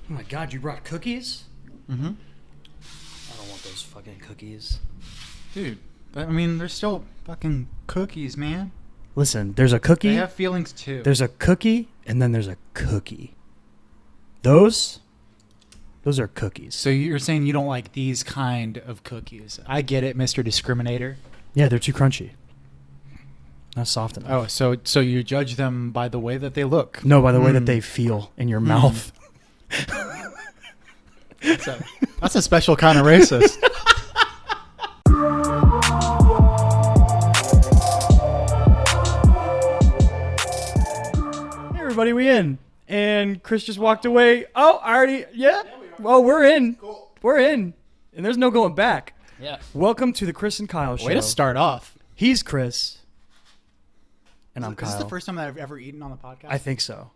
Oh my God, you brought cookies? Mm-hmm. I don't want those fucking cookies. Dude, I mean, they're still fucking cookies, man. Listen, there's a cookie. They have feelings too. There's a cookie, and then there's a cookie. Those are cookies. So you're saying you don't like these kind of cookies? I get it, Mr. Discriminator. Yeah, they're too crunchy. Not soft enough. Oh, so you judge them by the way that they look? No, by the way that they feel in your mouth. That's a special kind of racist. Hey, everybody, we in. And Chris just walked away. Oh, I already, yeah. Well, we're in. Cool. We're in. And there's no going back. Yeah. Welcome to the Chris and Kyle Show. Way to start off. He's Chris. And I'm Kyle. Is this the first time that I've ever eaten on the podcast? I think so.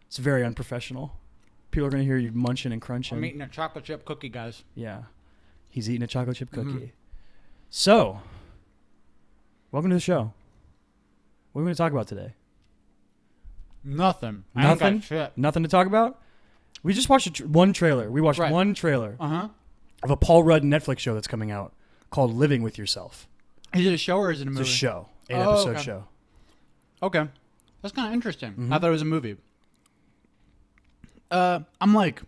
It's very unprofessional. People are going to hear you munching and crunching. I'm eating a chocolate chip cookie, guys. Yeah. He's eating a chocolate chip cookie. Mm-hmm. So, welcome to the show. What are we going to talk about today? Nothing. Nothing? I ain't got shit. Nothing to talk about? We just watched one trailer. We watched one trailer Uh-huh. of a Paul Rudd Netflix show that's coming out called Living With Yourself. Is it a show or is it a movie? It's a show. 8-episode show. Okay. That's kind of interesting. Mm-hmm. I thought it was a movie. I'm like,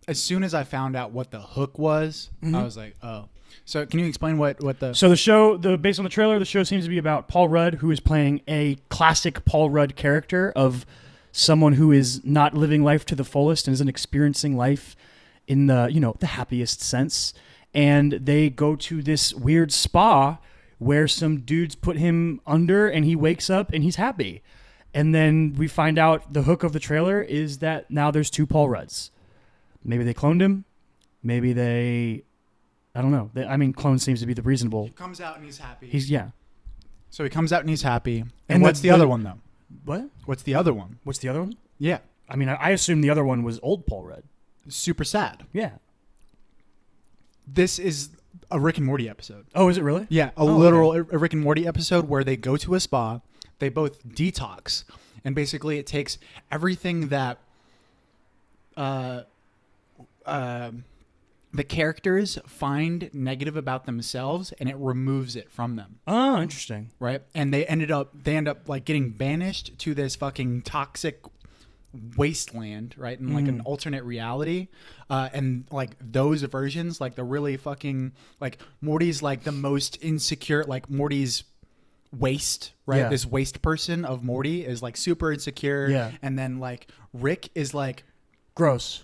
as soon as I found out what the hook was, I was like, oh. So can you explain what the... So the show, based on the trailer, the show seems to be about Paul Rudd, who is playing a classic Paul Rudd character of someone who is not living life to the fullest and isn't experiencing life in the, the happiest sense. And they go to this weird spa where some dudes put him under and he wakes up and he's happy. And then we find out the hook of the trailer is that now there's two Paul Rudds. Maybe they cloned him. Maybe they... I don't know. Clone seems to be the reasonable... He comes out and he's happy. So he comes out and he's happy. And what's the other one, though? What? What's the other one? What's the other one? Yeah. I assume the other one was old Paul Rudd. Super sad. Yeah. This is a Rick and Morty episode. Oh, is it really? Yeah, a Rick and Morty episode where they go to a spa, they both detox, and basically it takes everything that the characters find negative about themselves, and it removes it from them. Oh, interesting. Right? And they end up like getting banished to this fucking toxic wasteland, right? In like an alternate reality. And like those versions, like the really fucking, like Morty's like the most insecure, like Morty's waste, right? Yeah. This waste person of Morty is like super insecure. Yeah. And then like Rick is like gross.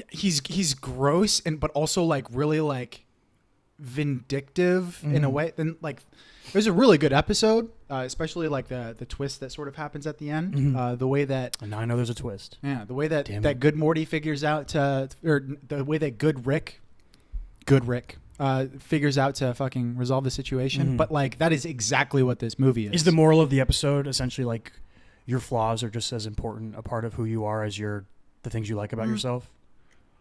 He's gross but also like really like vindictive in a way. Then like it was a really good episode, especially like the twist that sort of happens at the end. The way that... And now I know there's a twist. Yeah, the way that good Morty figures out or the way that good Rick figures out to fucking resolve the situation. But like that is exactly what this movie is. Is the moral of the episode essentially like your flaws are just as important a part of who you are as the things you like about yourself?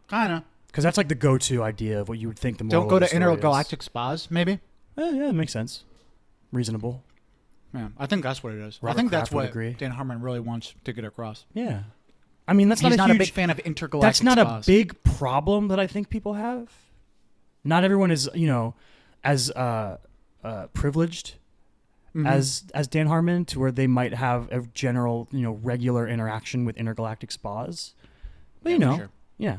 Kind of. Because that's like the go-to idea of what you would think the moral Don't go of the to story intergalactic spas, maybe? Yeah, that makes sense. Reasonable. Yeah, I think that's what it is. Robert I think Kraft that's would what agree. Dan Harmon really wants to get across. Yeah. That's He's not a big fan of intergalactic That's not spas. a big problem that I think people have. Not everyone is, as privileged as Dan Harmon to where they might have a general, regular interaction with intergalactic spas. But sure. Yeah.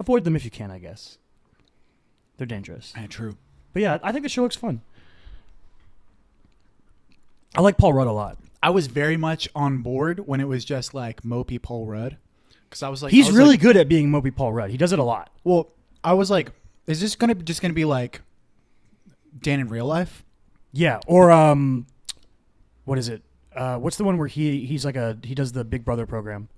Avoid them if you can, I guess. They're dangerous. Yeah, true. But yeah, I think the show looks fun. I like Paul Rudd a lot. I was very much on board when it was just like mopey Paul Rudd, because I was like, he's really good at being mopey Paul Rudd. He does it a lot. Well, I was like, is this gonna be like Dan in real life? Yeah, or what is it? What's the one where he's like he does the Big Brother program?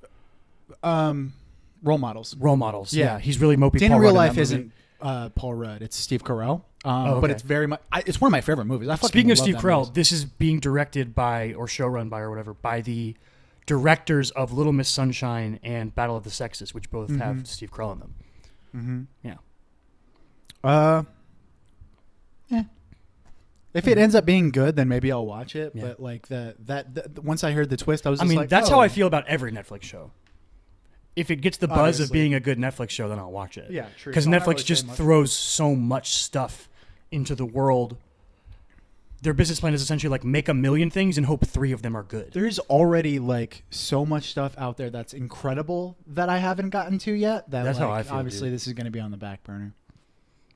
Role models. Role models. Yeah. Yeah, he's really mopey. Dan Paul in real Rudd life isn't Paul Rudd. It's Steve Carell. Okay. But it's very much. It's one of my favorite movies. Speaking of Steve Carell, this is being directed by or showrun by or whatever by the directors of Little Miss Sunshine and Battle of the Sexes, which both have Steve Carell in them. Yeah. Yeah. If it ends up being good, then maybe I'll watch it. Yeah. But like that once I heard the twist, I was just like, that's how I feel about every Netflix show. if it gets the buzz of Obviously. being a good Netflix show, then I'll watch it. Yeah, true. Because So I'm not Netflix really just saying much. throws so much stuff into the world. Their business plan is essentially like make a million things and hope 3 of them are good. There's already like so much stuff out there that's incredible that I haven't gotten to yet. That That's like, how I feel, obviously dude. this is going to be on the back burner.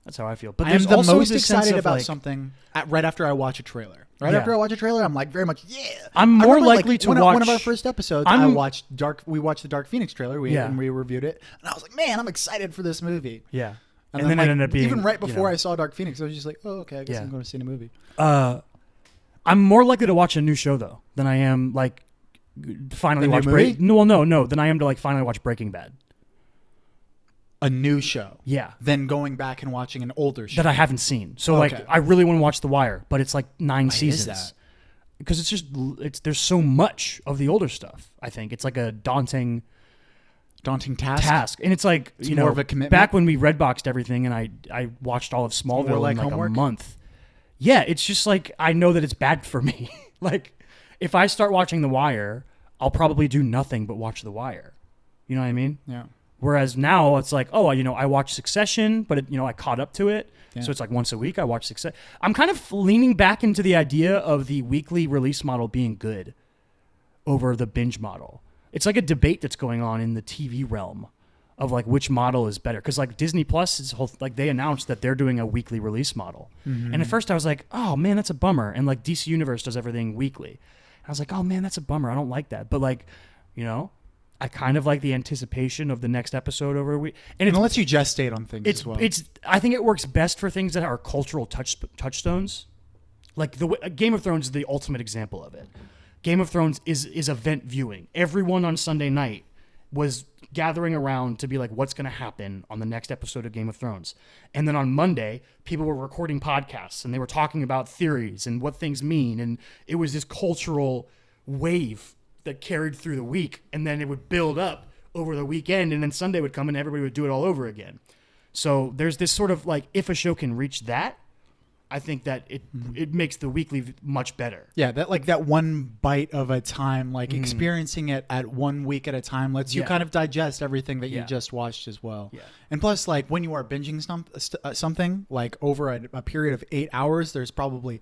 That's how I feel. But I am there's the also most this sense excited of, about like, something right after I watch a trailer. Right Yeah. after I watch a trailer, I'm like very much I'm I more remember, likely to one watch. of our first episodes. We watched the Dark Phoenix trailer. And we reviewed it, and I was like, man, I'm excited for this movie. Yeah. And then then it like, ended up being even right before you know, I saw Dark Phoenix, I was just like, oh, okay, I guess Yeah. I'm going to see the movie. I'm more likely to watch a new show though than I am like finally The new watch movie? no than I am to like finally watch Breaking Bad. A new show. Yeah. Then going back and watching an older show. That I haven't seen. So Okay. like I really want to watch The Wire, but it's like 9 Why is seasons. that? Because there's so much of the older stuff. I think it's like a daunting task, and it's like It's you more know of a commitment? back when we redboxed everything, and I watched all of Smallville more like in like homework? a month. Yeah, it's just like I know that it's bad for me. Like if I start watching The Wire, I'll probably do nothing but watch The Wire. You know what I mean? Yeah. Whereas now it's like, oh, I watch Succession, but I caught up to it. Yeah. So it's like once a week I watch Succession. I'm kind of leaning back into the idea of the weekly release model being good over the binge model. It's like a debate that's going on in the TV realm of like which model is better. Because like Disney Plus is like they announced that they're doing a weekly release model. Mm-hmm. And at first I was like, oh man, that's a bummer. And like DC Universe does everything weekly. And I was like, oh man, that's a bummer. I don't like that. But like, I kind of like the anticipation of the next episode over a week. And And it lets you gestate on things as well. I think it works best for things that are cultural touchstones. Like Game of Thrones is the ultimate example of it. Game of Thrones is event viewing. Everyone on Sunday night was gathering around to be like, what's going to happen on the next episode of Game of Thrones? And then on Monday, people were recording podcasts and they were talking about theories and what things mean. And it was this cultural wave that carried through the week, and then it would build up over the weekend, and then Sunday would come and everybody would do it all over again. So there's this sort of like, if a show can reach that, I think that it makes the weekly much better. Yeah, that one bite of a time, like experiencing it at 1 week at a time lets you Yeah. kind of digest everything that you Yeah. just watched as well. Yeah. And plus, like when you are binging something like over a period of 8 hours, there's probably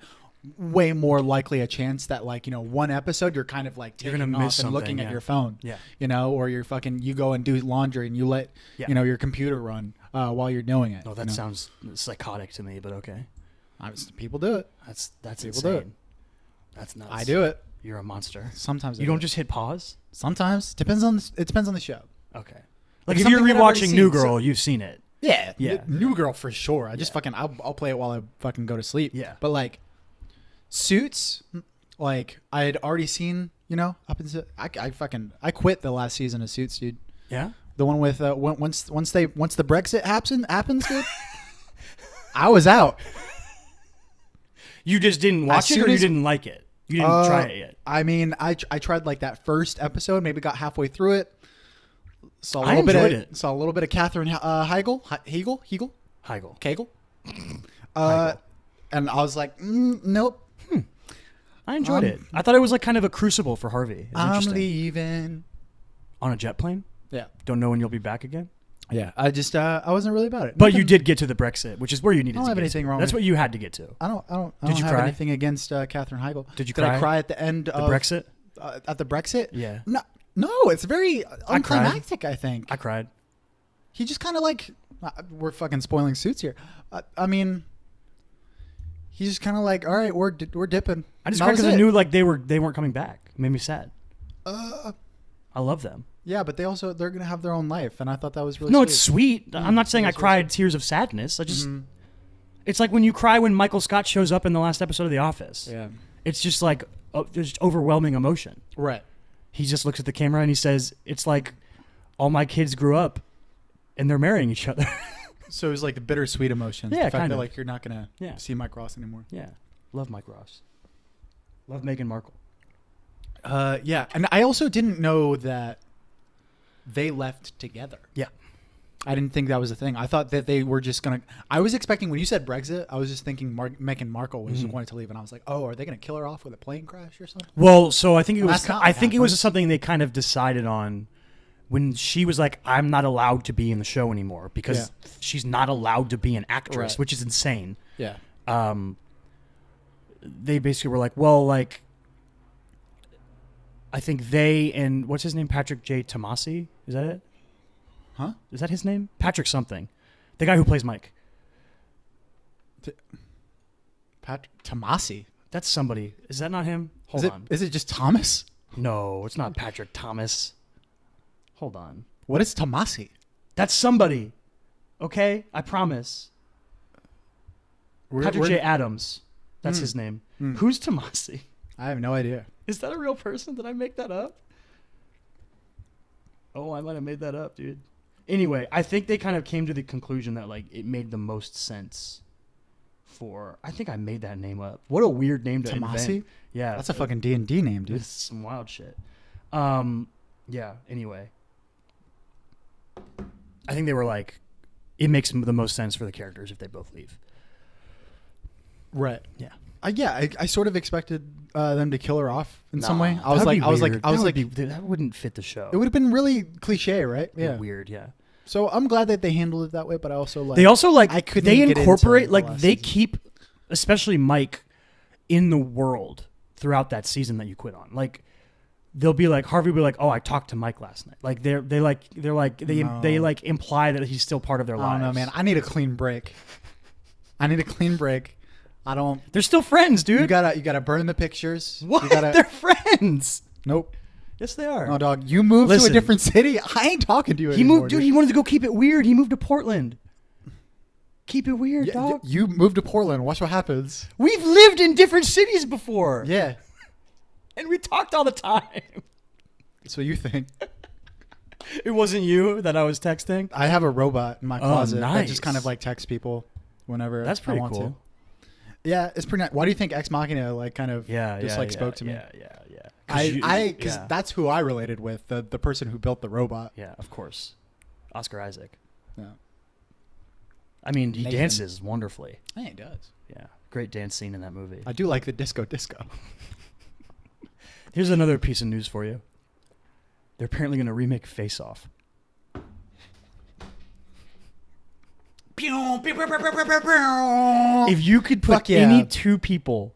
way more likely a chance that like, one episode you're kind of like You're taking gonna off miss and looking something, at yeah. your phone. Yeah. Or you go and do laundry and you let, Yeah. your computer run while you're doing it. No, that sounds psychotic to me, but okay. People do it. That's People do insane. it. That's nuts. I do it. You're a monster. Sometimes You I don't do. just hit pause? Sometimes depends on the show. Okay. Like It's if you're something that I've already rewatching seen, New so- Girl, you've seen it. Yeah, Yeah. New Girl for sure. I just Yeah. I'll play it while I fucking go to sleep. Yeah. But like Suits, like I had already seen, up until I quit the last season of Suits, dude. Yeah? The one with once the Brexit happens, dude. I was out. You just didn't watch it soon or you as- didn't like it? You didn't try it yet? I mean, I tried like that first episode, maybe got halfway through it. Saw a I little bit enjoyed of it. saw a little bit of Catherine Heigl, Heigl. Kegel. Heigl. And I was like, nope. I enjoyed it. I thought it was like kind of a crucible for Harvey. It was I'm interesting. leaving. On a jet plane? Yeah. Don't know when you'll be back again? Yeah. I just I wasn't really about it. But you did get to the Brexit, which is where you needed to I don't have get anything to. wrong That's with- what you had to get to. I don't Did you have cry? anything against Catherine Heigl. Did you Did I cry? cry at the end The of Brexit? At the Brexit? Yeah. No, it's very I cried. unclimactic, I think. I cried. He just kind of like we're fucking spoiling Suits here. I mean, he's just kind of like, all right, we're dipping. I just And that cried was because I it. knew like they weren't coming back. It made me sad. Uh, I love them. yeah, but they're gonna have their own life, and I thought that was really No, sweet. it's sweet. I'm not saying I That's cried tears of sadness. I just, Mm-hmm. it's like when you cry when Michael Scott shows up in the last episode of The Office. Yeah. It's just like just overwhelming emotion. Right. He just looks at the camera and he says, "It's like all my kids grew up, and they're marrying each other." So it was like the bittersweet emotions. Yeah, the fact kind that of. like you're not gonna Yeah. see Mike Ross anymore. Yeah, love Mike Ross. Love Meghan Markle. Yeah, and I also didn't know that they left together. Yeah. I didn't think that was a thing. I thought that they were just gonna. I was expecting when you said Brexit, I was just thinking Meghan Markle was going to leave, and I was like, oh, are they gonna kill her off with a plane crash or something? Well, so I think it Well, was. that's not I think it was happened. something they kind of decided on when she was like, I'm not allowed to be in the show anymore because she's not allowed to be an actress, which is insane. Yeah. They basically were like, well, like, I think they and what's his name? Patrick J. Tomasi? Is that it? Huh? Is that his name? Patrick something. The guy who plays Mike. Patrick Tomasi. That's somebody. Is that not him? Hold on. Is it just Thomas? No, it's not Patrick Thomas. Hold on. What is Tomasi? That's somebody. Okay? I promise. Patrick J. Adams. That's his name. Who's Tomasi? I have no idea. Is that a real person? Did I make that up? Oh, I might have made that up, dude. Anyway, I think they kind of came to the conclusion that like it made the most sense for. I think I made that name up. What a weird name to invent. Yeah, that's a fucking D&D name, dude. It's some wild shit. Yeah. Anyway, I think they were like, it makes the most sense for the characters if they both leave. Right. Yeah. I sort of expected them to kill her off in some way. I was like, that wouldn't fit the show. It would have been really cliche, right? Yeah. Weird. Yeah. So I'm glad that they handled it that way, but I also like. They also like I couldn't they get incorporate into like the last they season. keep, especially Mike, in the world throughout that season that you quit on. Like they'll be like Harvey will be like, oh, I talked to Mike last night. Like they imply that he's still part of their lives. I don't know, man. I need a clean break. I don't. They're still friends, dude. You gotta burn the pictures. What? They're friends. Nope. Yes, they are. No, dog. You moved to a different city. I ain't talking to you He anymore. moved, dude. He wanted to go keep it weird. He moved to Portland. Keep it weird, dog. You moved to Portland. Watch what happens. We've lived in different cities before. Yeah. And we talked all the time. So you think? It wasn't you that I was texting? I have a robot in my closet that nice. just kind of like texts people whenever That's pretty I want cool. to. Yeah, it's pretty nice. Why do you think Ex Machina like kind of spoke to me? Yeah. Because that's who I related with, the person who built the robot. Yeah, of course. Oscar Isaac. Yeah. I mean, he Nathan. dances wonderfully. Yeah, he does. Yeah. Great dance scene in that movie. I do like the disco. Here's another piece of news for you. They're apparently going to remake Face Off. If you could put any two people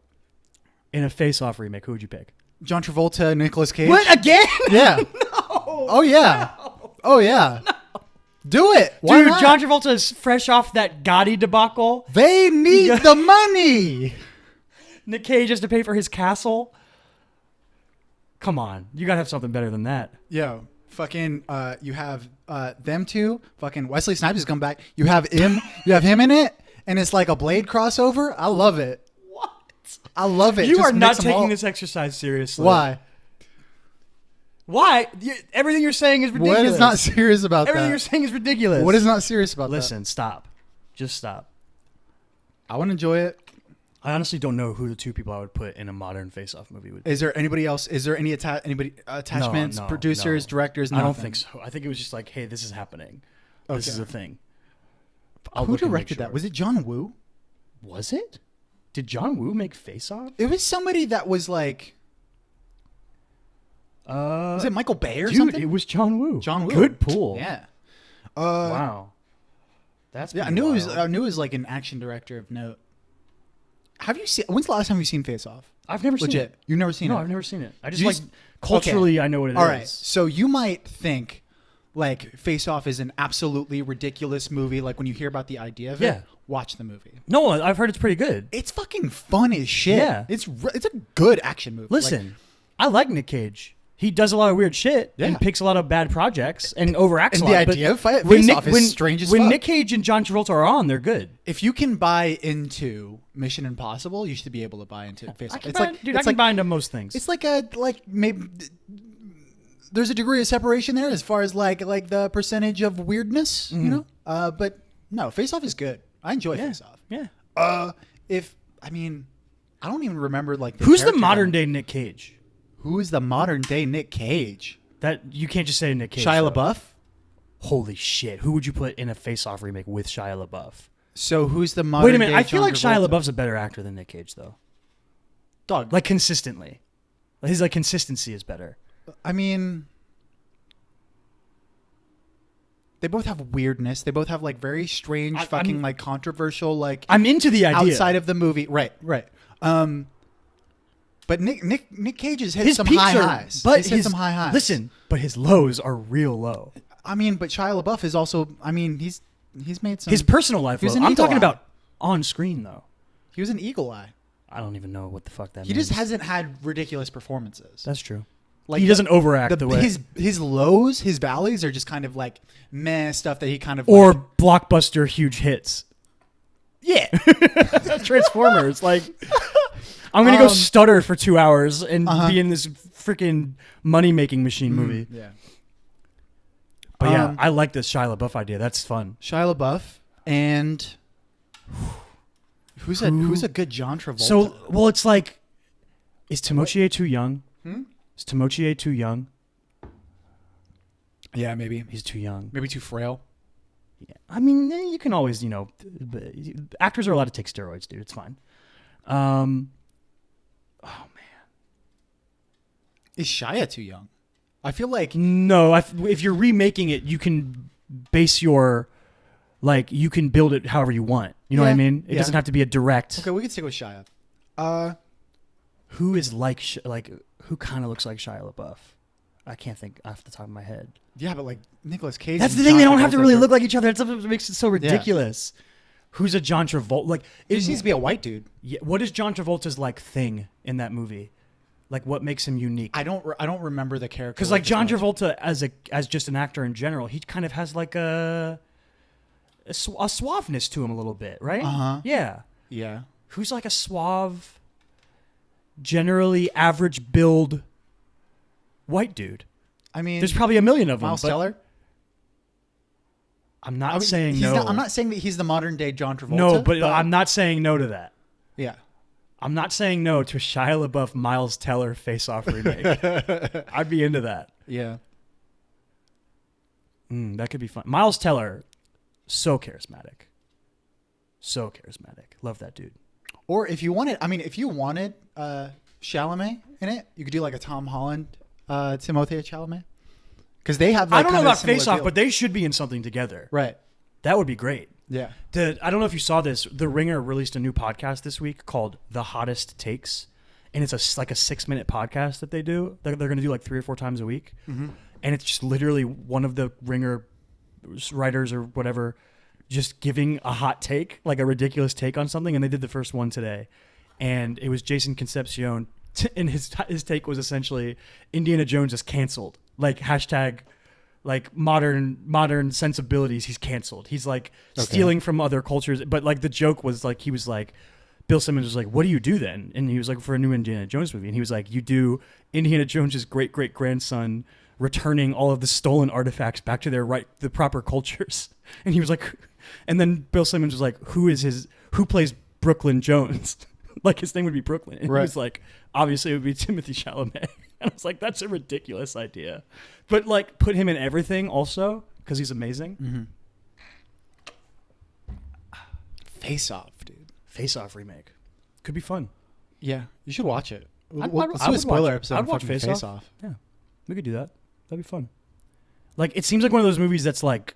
in a Face Off remake, who would you pick? John Travolta, Nicolas Cage. What? Again? Yeah. No. Oh, yeah. No. Oh, yeah. No. Do it. Why Dude, not? John Travolta is fresh off that Gotti debacle. They need the money. Nick Cage has to pay for his castle. Come on. You got to have something better than that. Yo, fucking, you have them two. Fucking Wesley Snipes has come back. You have him in it, and it's like a Blade crossover. I love it. What? I love it. You Just are not mix 'em all. taking this exercise seriously. Why? Why? Everything you're saying is ridiculous. What is not serious about Everything that? you're saying is ridiculous. What is not serious about that? Listen, stop. Just stop. I want to enjoy it. I honestly don't know who the two people I would put in a modern face-off movie would be. Is there anybody else? Is there any attachments, No, producers, no. directors? I don't Nothing? think so. I think it was just like, hey, this is happening. Okay. This is a thing. Who directed that? Was it John Woo? Was it? Did John Woo make Face Off? It was somebody that was like. Was it Michael Bay or dude, something? It was John Woo. John Woo. Good pool. Yeah. Wow. That's Yeah, I pretty knew it was. wild. I knew it was like an action director of note. Have you seen? When's the last time you've seen Face Off? I've never seen Legit. it. You've never seen it? No, I've never seen it. I just You like just- culturally, I know what it is. All right. So you might think like Face Off is an absolutely ridiculous movie. Like when you hear about the idea of Yeah. it, watch the movie. No, I've heard it's pretty good. It's fucking fun as shit. Yeah. It's a good action movie. Listen, I like Nick Cage. He does a lot of weird shit and Yeah. picks a lot of bad projects and overacts And a the lot. but idea of when Face Nick- Off is when- strange as when fuck. Nick Cage and John Travolta are on, they're good. If you can buy into Mission Impossible, you should be able to buy into Face Off. I can buy into most things. It's like maybe there's a degree of separation there as far as like the percentage of weirdness, you know. But no, Face Off is good. I enjoy Face Off. Yeah. I don't even remember like Who's the character modern name. day Nick Cage? Who is the modern day Nick Cage? That you can't just say Nick Cage. Shia though. LaBeouf. Holy shit! Who would you put in a Face Off remake with Shia LaBeouf? So who's the modern? Wait a minute. day I feel John like Shia Travolta? LaBeouf's a better actor than Nick Cage, though. Dog. Like consistently, his like consistency is better. I mean, They both have weirdness. They both have like very strange, fucking like controversial, like I'm into the idea outside of the movie. Right. But Nick Cage has hit his some peaks high are, highs. but He's hit some high highs. Listen, but his lows are real low. I mean, but Shia LaBeouf is also. I mean, he's made some. His personal life. He was Low. an I'm Eagle talking Eye. about on screen though. He was an Eagle Eye. I don't even know what the fuck that He means. just hasn't had ridiculous performances. That's true. Like he doesn't overact the way. His lows, his valleys are just kind of like meh stuff that he kind of or like, blockbuster huge hits. yeah. Transformers. Like, I'm gonna go stutter for 2 hours and be in this freaking money making machine movie. Yeah. But yeah, I like this Shia LaBeouf idea. That's fun. Shia LaBeouf and who's a good John Travolta? So, well, it's like, is Timothée too young? Is Timothée too young? Yeah, maybe He's too young. maybe too frail. Yeah. I mean, you can always, actors are allowed to take steroids, dude. It's fine. Oh man, Is Shia too young? I feel like no. If you're remaking it, you can base your, like, you can build it however you want. You know what I mean? It doesn't have to be a direct. okay, we can stick with Shia. Who is like who kind of looks like Shia LaBeouf? I can't think off the top of my head. Yeah, but like Nicolas Cage. That's and the thing; John they don't have to Travolta really are- look like each other. That's what makes it so ridiculous. Who's a John Travolta? Like, It just needs to be a white dude. yeah, what is John Travolta's like thing in that movie? Like, what makes him unique? I don't remember the character Because like as John much. Travolta as just an actor in general, he kind of has like a suaveness to him a little bit, right? Yeah. Yeah. Who's like a suave, generally average build white dude? I mean, There's probably a million of them. Miles but Teller. I'm not I mean, saying he's no. not- I'm not saying that he's the modern day John Travolta. No, but I'm not saying no to that. Yeah. I'm not saying no to a Shia LaBeouf Miles Teller face-off remake. I'd be into that. Yeah. That could be fun. Miles Teller, so charismatic. So charismatic. Love that dude. Or if you wanted, Chalamet in it, you could do like a Tom Holland, Timothée Chalamet, because they have. Like, I don't know kinda about similar face-off, deal. but they should be in something together. right. That would be great. Yeah. I don't know if you saw this. The Ringer released a new podcast this week called The Hottest Takes, and it's like a 6-minute podcast that they do. They're going to do like 3 or 4 times a week, and it's just literally one of the Ringer writers or whatever just giving a hot take, like a ridiculous take on something. And they did the first one today, and it was Jason Concepcion, and his take was essentially Indiana Jones is canceled, like hashtag. Like modern sensibilities, he's canceled. He's like stealing from other cultures. But like the joke was like, he was like, Bill Simmons was like, what do you do then? And he was like, for a new Indiana Jones movie. And he was like, you do Indiana Jones's great-great-grandson returning all of the stolen artifacts back to the proper cultures. And he was like, and then Bill Simmons was like, who plays Brooklyn Jones? Like his name would be Brooklyn. And Right. he was like, obviously it would be Timothée Chalamet. And I was like, that's a ridiculous idea. But like put him in everything also because he's amazing. Face Off, dude. Face Off remake. Could be fun. Yeah, you should watch it. I'd- Let's I do a would spoiler watch it. episode. I'd on watch fucking Face Face Off. Off. Yeah. We could do that. That'd be fun. Like it seems like one of those movies that's like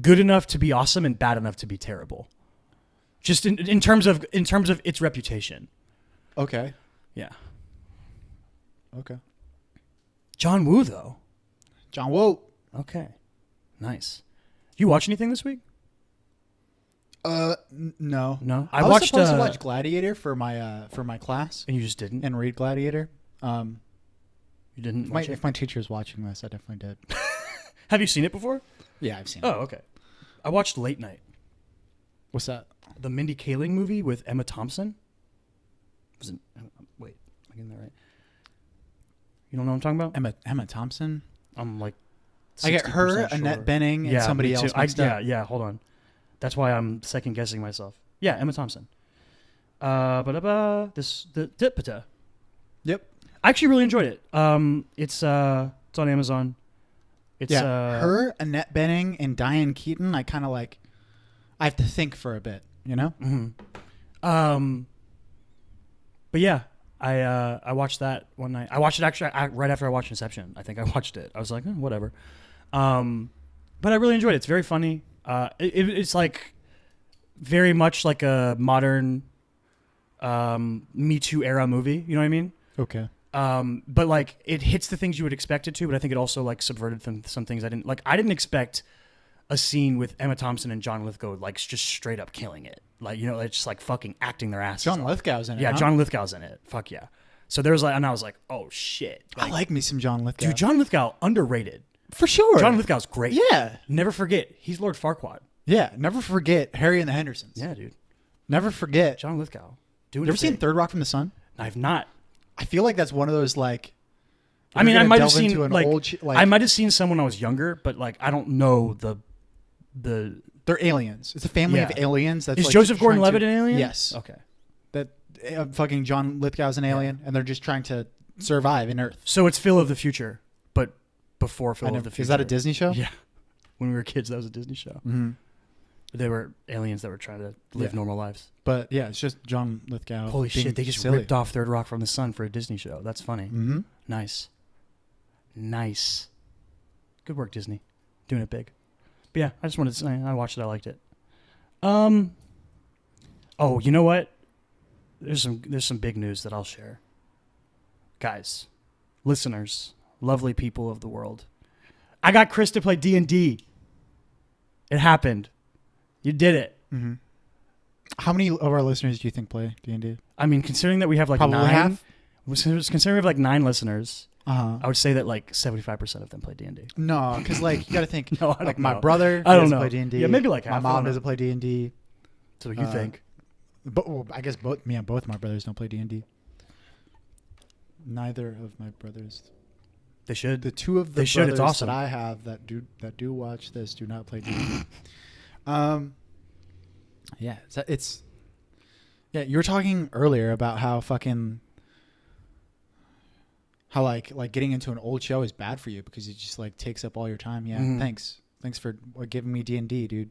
good enough to be awesome and bad enough to be terrible. Just in terms of its reputation. Okay. Yeah. Okay. John Woo though. John Woo. Okay. Nice. You watch anything this week? No. No. I was supposed to watch Gladiator for my class and you just didn't. and read Gladiator. You didn't watch it? If my teacher's watching this, I definitely did. Have you seen it before? Yeah, I've seen Oh, it. okay. I watched Late Night, What's that? the Mindy Kaling movie with Emma Thompson. Was it? Wait, am I getting that right? You don't know what I'm talking about? Emma Thompson. I'm like, I get her, 60% Annette sure. Bening, and somebody me too. else mixed up. Yeah. Hold on. That's why I'm second guessing myself. Yeah, Emma Thompson. Dipita. Yep. I actually really enjoyed it. It's on Amazon. It's her, Annette Bening, and Diane Keaton. I kind of like. I have to think for a bit, you know. But yeah, I watched that one night. I watched it actually right after I watched Inception. I think I watched it. I was like, whatever. But I really enjoyed it. It's very funny. It's like very much like a modern Me Too era movie. You know what I mean? Okay. But like it hits the things you would expect it to, but I think it also like subverted some things I didn't like. I didn't expect a scene with Emma Thompson and John Lithgow like just straight up killing it. Like, you know, it's just like fucking acting their asses John off. Lithgow's in it. Yeah, huh? John Lithgow's in it. Fuck yeah. So there was like, and I was like, oh shit. I like me some John Lithgow. Dude, John Lithgow underrated. for sure. John Lithgow's great. Yeah. Never forget, he's Lord Farquaad. Yeah. Never forget Harry and the Hendersons. Yeah, dude. Never forget. John Lithgow. Doing You ever his seen thing. Third Rock from the Sun? I've not. I feel like that's one of those like. I mean, you're I gonna might have delve into seen an like, old I might have seen some when I was younger, but like I don't know the. They're aliens. It's a family of Yeah. aliens. That's Is like Joseph trying Gordon-Levitt to- an alien? Yes. Okay. That fucking John Lithgow's an alien, and they're just trying to survive in Earth. So it's Phil of the Future, but before Phil of the Future. Is that a Disney show? Yeah. When we were kids, that was a Disney show. Mm-hmm. They were aliens that were trying to live Yeah. normal lives. But yeah, it's just John Lithgow. Holy being shit! They just silly. ripped off Third Rock from the Sun for a Disney show. That's funny. Mm-hmm. Nice. Good work, Disney. Doing it big. But yeah, I just wanted to say I watched it. I liked it. Oh, you know what? There's some big news that I'll share. Guys, listeners, lovely people of the world. I got Chris to play D&D. It happened. You did it. Mm-hmm. How many of our listeners do you think play D&D? I mean, considering that we have like Probably 9, half. considering we have like 9 listeners, Uh-huh. I would say that like 75% of them play D&D. No, because like you got to think. No, I don't like my know. brother I don't doesn't know. play D&D. Yeah, maybe like my half, I don't mom know. doesn't play D&D. So you think? But well, I guess both my brothers don't play D&D. Neither of my brothers. They should. The two of the They should. brothers It's awesome. that I have that do watch this do not play D&D. Yeah, it's yeah. You were talking earlier about how fucking how like getting into an old show is bad for you because it just like takes up all your time. Yeah, Mhm. thanks for giving me D&D, dude.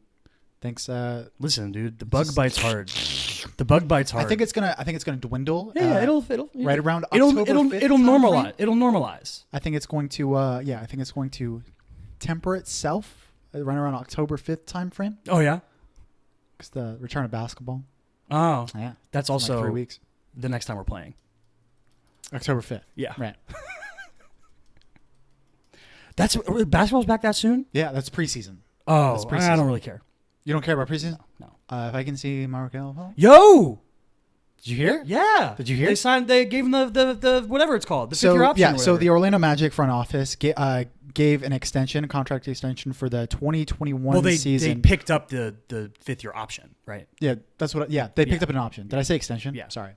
Thanks. Listen, dude, the bug bites hard. The bug bites hard. I think it's gonna dwindle. yeah, it'll right around it'll October it'll 5th it'll time normalize. frame. It'll normalize. I think it's going to I think it's going to temper itself right around October 5th time frame Oh yeah. because the return of basketball. Oh, Yeah, that's in also like 3 weeks. the next time we're playing. October 5th. Yeah. Right. That's basketball's back that soon. Yeah, that's preseason. Oh, That's I preseason. don't really care. You don't care about preseason? No. If I can see Markel. Yo. Did you hear? Yeah. Did you hear? They signed. They gave him the whatever it's called, the 5th-year option. Yeah, or so whatever. the Orlando Magic front office gave an extension, a contract extension for the 2021 they season. picked up the 5th-year option, right? Yeah, that's what. They picked Yeah. up an option. Did I say extension? Yeah. Sorry.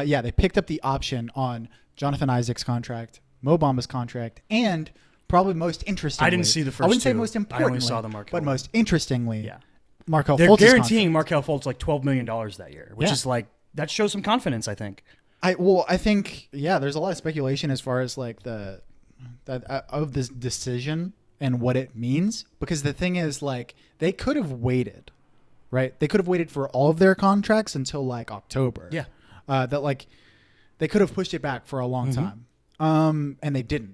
Yeah, they picked up the option on Jonathan Isaac's contract, Mo Bamba's contract, and probably most interestingly, I didn't see the first I wouldn't say two. most I only importantly, saw the Markel but one. most interestingly, Yeah. Markel They're Fultz's guaranteeing Markel Fultz like $12 million that year, which Yeah. is like that shows some confidence, I think. I think there's a lot of speculation as far as like of this decision and what it means, because the thing is like they could have waited, right? They could have waited for all of their contracts until like October. Yeah. That like they could have pushed it back for a long time. And they didn't.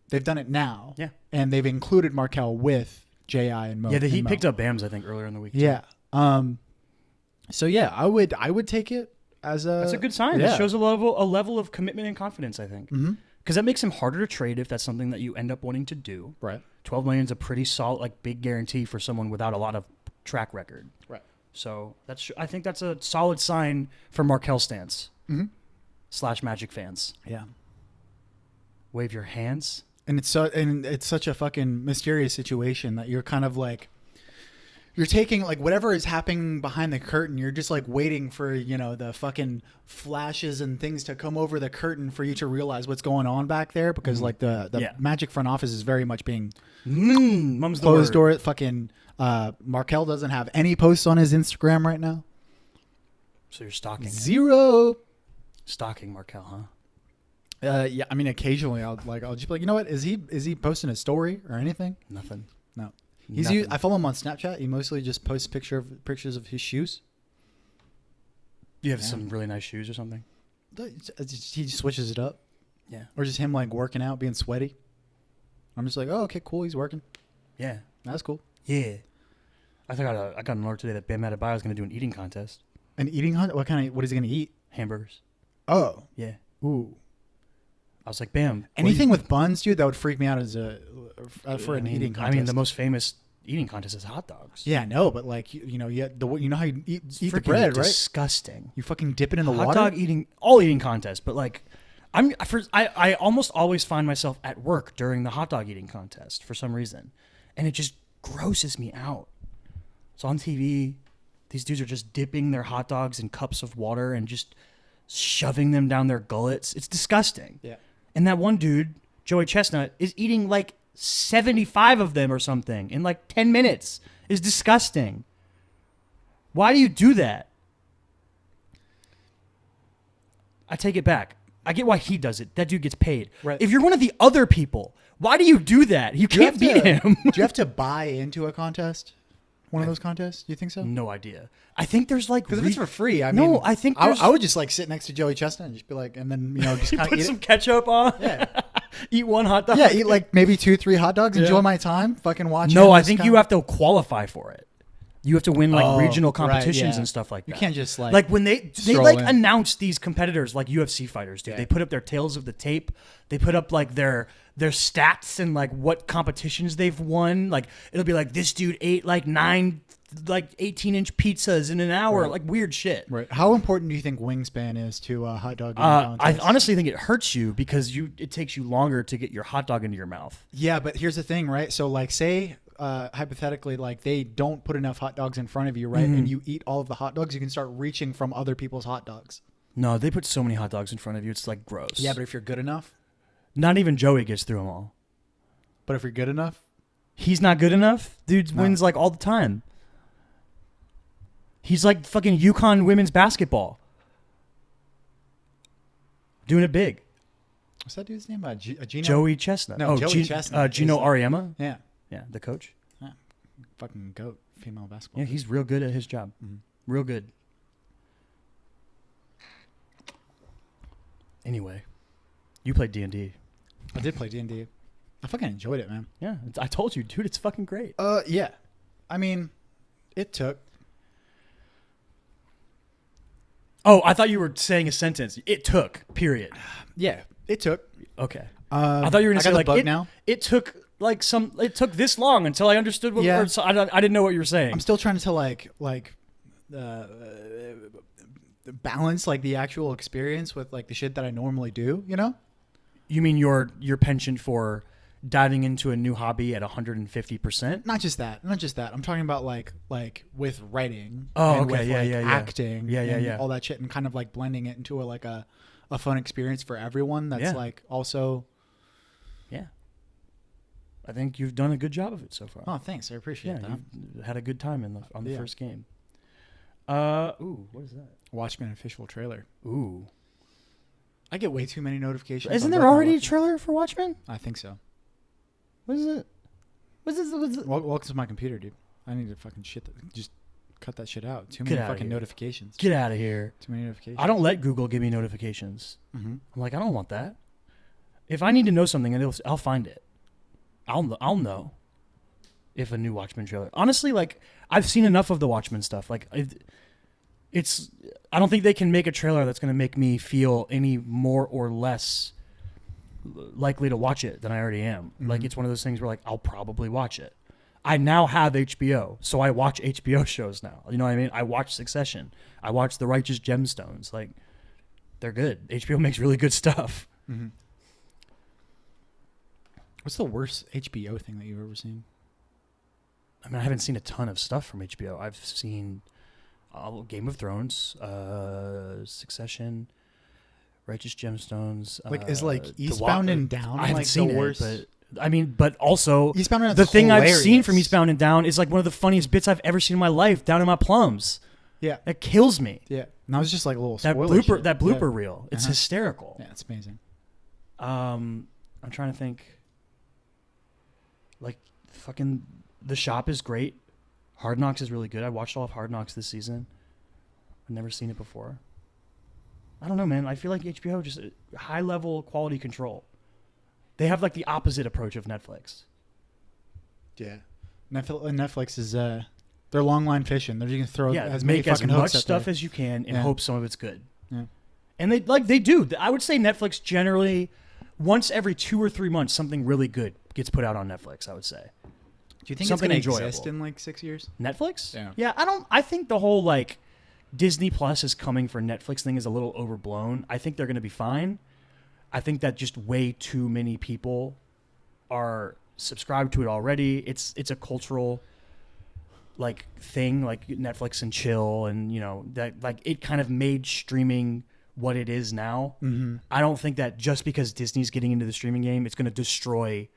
They've done it now. Yeah. And they've included Markel with J.I. and Mo. Yeah, the and Heat Mo. picked up Bams, I think, earlier in the week. too. Yeah. So yeah, I would take it as That's a good sign. Yeah. It shows a level of commitment and confidence, I think. Mhm. Because that makes him harder to trade if that's something that you end up wanting to do. Right. 12 million is a pretty solid, like big guarantee for someone without a lot of track record. Right. So I think that's a solid sign for Markel stance Mhm. / Magic fans. Yeah. Wave your hands. And it's such a fucking mysterious situation that you're kind of like you're taking like whatever is happening behind the curtain, you're just like waiting for, the fucking flashes and things to come over the curtain for you to realize what's going on back there, because like the Yeah. Magic front office is very much being Mum's the closed word. door. Fucking Markel doesn't have any posts on his Instagram right now. So you're stalking. 0. Stalking Markel, huh? Yeah, I mean occasionally I'll just be like, you know what? Is he posting a story or anything? Nothing. No. Nothing. I follow him on Snapchat. He mostly just posts pictures of his shoes. You have Yeah. some really nice shoes or something? He just switches it up. Yeah. Or just him like working out, being sweaty. I'm just like, oh, okay, cool. He's working. Yeah. That's cool. Yeah. I got an alert today that Bam Adebayo is going to do an eating contest. An eating hunt? What is he gonna eat? Hamburgers. Oh. Yeah. Ooh. I was like, Bam. Anything with buns, dude, that would freak me out as for an eating contest. I mean, the most famous eating contest is hot dogs. Yeah, no, but like you know how you eat the Freaking bread, right? Disgusting. You fucking dip it in the Hot water. dog eating, all eating contests, but like, I almost always find myself at work during the hot dog eating contest for some reason, and it just grosses me out. It's on TV. These dudes are just dipping their hot dogs in cups of water and just shoving them down their gullets. It's disgusting. Yeah. And that one dude, Joey Chestnut, is eating like 75 of them or something in like 10 minutes. It's disgusting. Why do you do that? I take it back. I get why he does it. That dude gets paid. Right. If you're one of the other people, why do you do that? You can't beat him. Do you have to buy into a contest? One of those contests? Do you think so? No idea. I think there's like Because if it's for free, I No, mean, I think I would just like sit next to Joey Chestnut and just be like, and then just kind of put eat some it. ketchup on. Yeah. Eat one hot dog. Yeah, eat like maybe 2-3 hot dogs. Yeah. Enjoy my time. Fucking watch. No, him I just think kinda- you have to qualify for it. You have to win like Oh, regional right, competitions yeah. and stuff like that. You can't just like when they stroll like in. announce these competitors like UFC fighters do. Yeah. They put up their tails of the tape. They put up like their stats and like what competitions they've won. Like it'll be like this dude ate like 9 like 18-inch pizzas in an hour, Right. like weird shit. Right. How important do you think wingspan is to hot dog eating I contests? honestly think it hurts you because it takes you longer to get your hot dog into your mouth. Yeah, but here's the thing, right? So like say hypothetically like they don't put enough hot dogs in front of you, right? Mm-hmm. And you eat all of the hot dogs, you can start reaching from other people's hot dogs. No, they put so many hot dogs in front of you. It's like gross. Yeah, but if you're good enough, Not even Joey gets through them all. but if you're good enough, He's not good enough. Dude No. wins like all the time. He's like fucking UConn women's basketball. Doing it big. what's that dude's name? Gino? Joey Chestnut. No, Joey Chestnut Gino is- Auriemma. Yeah, Yeah, the coach. fucking goat, female basketball. Yeah, he's real good at his job. Mhm. Real good. Anyway, you played D&D. I did play D&D. I fucking enjoyed it, man. Yeah, I told you, dude. It's fucking great. Yeah. I mean, it took. Oh, I thought you were saying a sentence. It took. Period. Yeah, it took. Okay. I thought you were gonna I say got the like bug it, now. it took like some. It took this long until I understood what. Yeah. Or, so I didn't know what you were saying. I'm still trying to balance like the actual experience with like the shit that I normally do, you know? You mean your penchant for diving into a new hobby at 150%? Not just that. I'm talking about like with writing. Oh, and okay. with, Yeah, like, yeah, yeah. acting. Yeah, yeah, and yeah. all that shit, and kind of like blending it into a fun experience for everyone. That's Yeah. like also. Yeah. I think you've done a good job of it so far. Oh, thanks. I appreciate yeah, that. you've had a good time on the Yeah. first game. Ooh, what is that? Watchmen official trailer. Ooh. I get way too many notifications. Isn't on there both my already a watches. trailer for Watchmen? I think so. What is it? What's this? Welcome to my computer, dude. I need to fucking just cut that shit out. Too Get many outta fucking here. notifications. Get out of here. Too many notifications. I don't let Google give me notifications. Mm-hmm. I'm like, I don't want that. If I need to know something, I'll find it. I'll know if a new Watchmen trailer. Honestly, like I've seen enough of the Watchmen stuff. Like I don't think they can make a trailer that's going to make me feel any more or less likely to watch it than I already am. Mhm. Like it's one of those things where like I'll probably watch it. I now have HBO, so I watch HBO shows now. You know what I mean? I watch Succession. I watch The Righteous Gemstones. Like they're good. HBO makes really good stuff. Mm-hmm. What's the worst HBO thing that you've ever seen? I mean, I haven't seen a ton of stuff from HBO. I've seen Game of Thrones, Succession, Righteous Gemstones. Is like The Eastbound Wa- and Down I haven't like seen the worst? it, but I mean, but also Eastbound and the Down's thing I've seen from hilarious. Eastbound and Down is like one of the funniest bits I've ever seen in my life. Down in my plums. Yeah, That kills me. yeah. And that was just like a little That spoiler blooper, shit. that blooper Yeah. reel. It's Uh-huh. hysterical. Yeah, it's amazing. I'm trying to think. Like, fucking, The Shop is great. Hard Knocks is really good. I watched all of Hard Knocks this season. I've never seen it before. I don't know, man. I feel like HBO just high level quality control. They have like the opposite approach of Netflix. Yeah. Netflix is they're long line fishing. They're just gonna throw as many make as fucking much hooks stuff at as you can and Yeah. hope some of it's good. Yeah. And they do. I would say Netflix generally once every 2 or 3 months something really good gets put out on Netflix. I would say Do you think something it's gonna enjoyable. exist in like 6 years? Netflix. Yeah. I think the whole like Disney Plus is coming for Netflix thing is a little overblown. I think they're going to be fine. I think that just way too many people are subscribed to it already. It's a cultural like thing, like Netflix and chill, and that like it kind of made streaming what it is now. Mm-hmm. I don't think that just because Disney's getting into the streaming game, it's going to destroy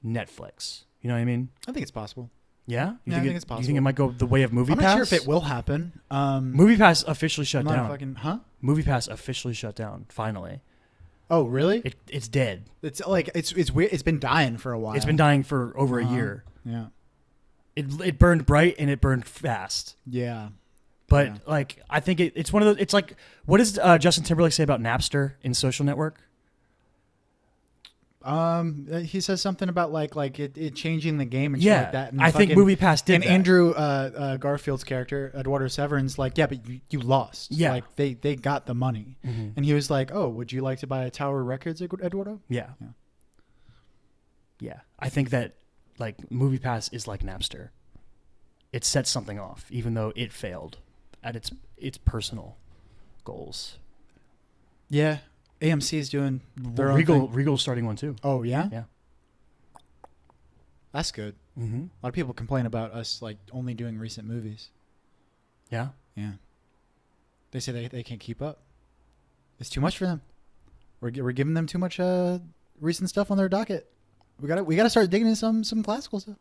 Netflix. You know what I mean? I think it's possible. Yeah, I think it's You think possible. it might go the way of Movie I'm Pass? not sure if it will happen. Movie Pass officially shut I'm not down. fucking, huh? Movie Pass officially shut down. Finally, Oh, really? it's dead. It's like it's weird. It's been dying for a while. It's been dying for over a year. Yeah. It burned bright and it burned fast. Yeah. But Yeah. like, I think it's one of those. It's like, what does Justin Timberlake say about Napster in Social Network? He says something about like it changing the game and shit like that. And I think fucking- Movie Pass did And that. Andrew Garfield's character, Eduardo Severan's like, yeah, but you lost. Yeah. Like they got the money. Mhm. And he was like, oh, would you like to buy a Tower Records, Eduardo? Yeah. Yeah. Yeah. I think that like Movie Pass is like Napster. It sets something off, even though it failed at its personal goals. Yeah. AMC's doing their own thing. Regal's starting one too. Oh, yeah? Yeah. That's good. Mm-hmm. A lot of people complain about us like only doing recent movies. Yeah. Yeah. They say they can't keep up. It's too much for them. We're giving them too much recent stuff on their docket. We gotta start digging in some classical stuff.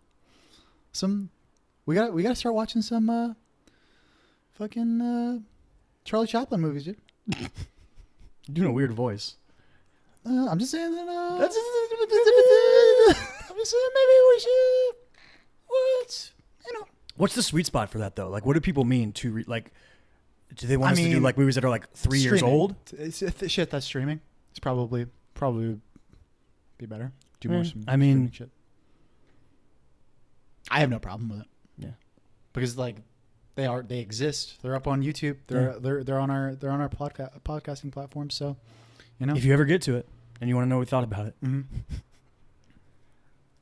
We gotta start watching some fucking Charlie Chaplin movies, dude. You're doing a weird voice. I'm just saying that. I'm just saying maybe we should. What's the sweet spot for that though? Like, what do people mean to like? Do they want I us to do mean, like movies that are like 3 years Streaming. old? It's shit that's streaming. It's probably be better. Do more. Some I mean- streaming shit. I have no problem with it. Yeah. Because like they exist. They're up on YouTube. They're on our podcasting platform. So, If you ever get to it and you want to know what we thought about it. Mhm.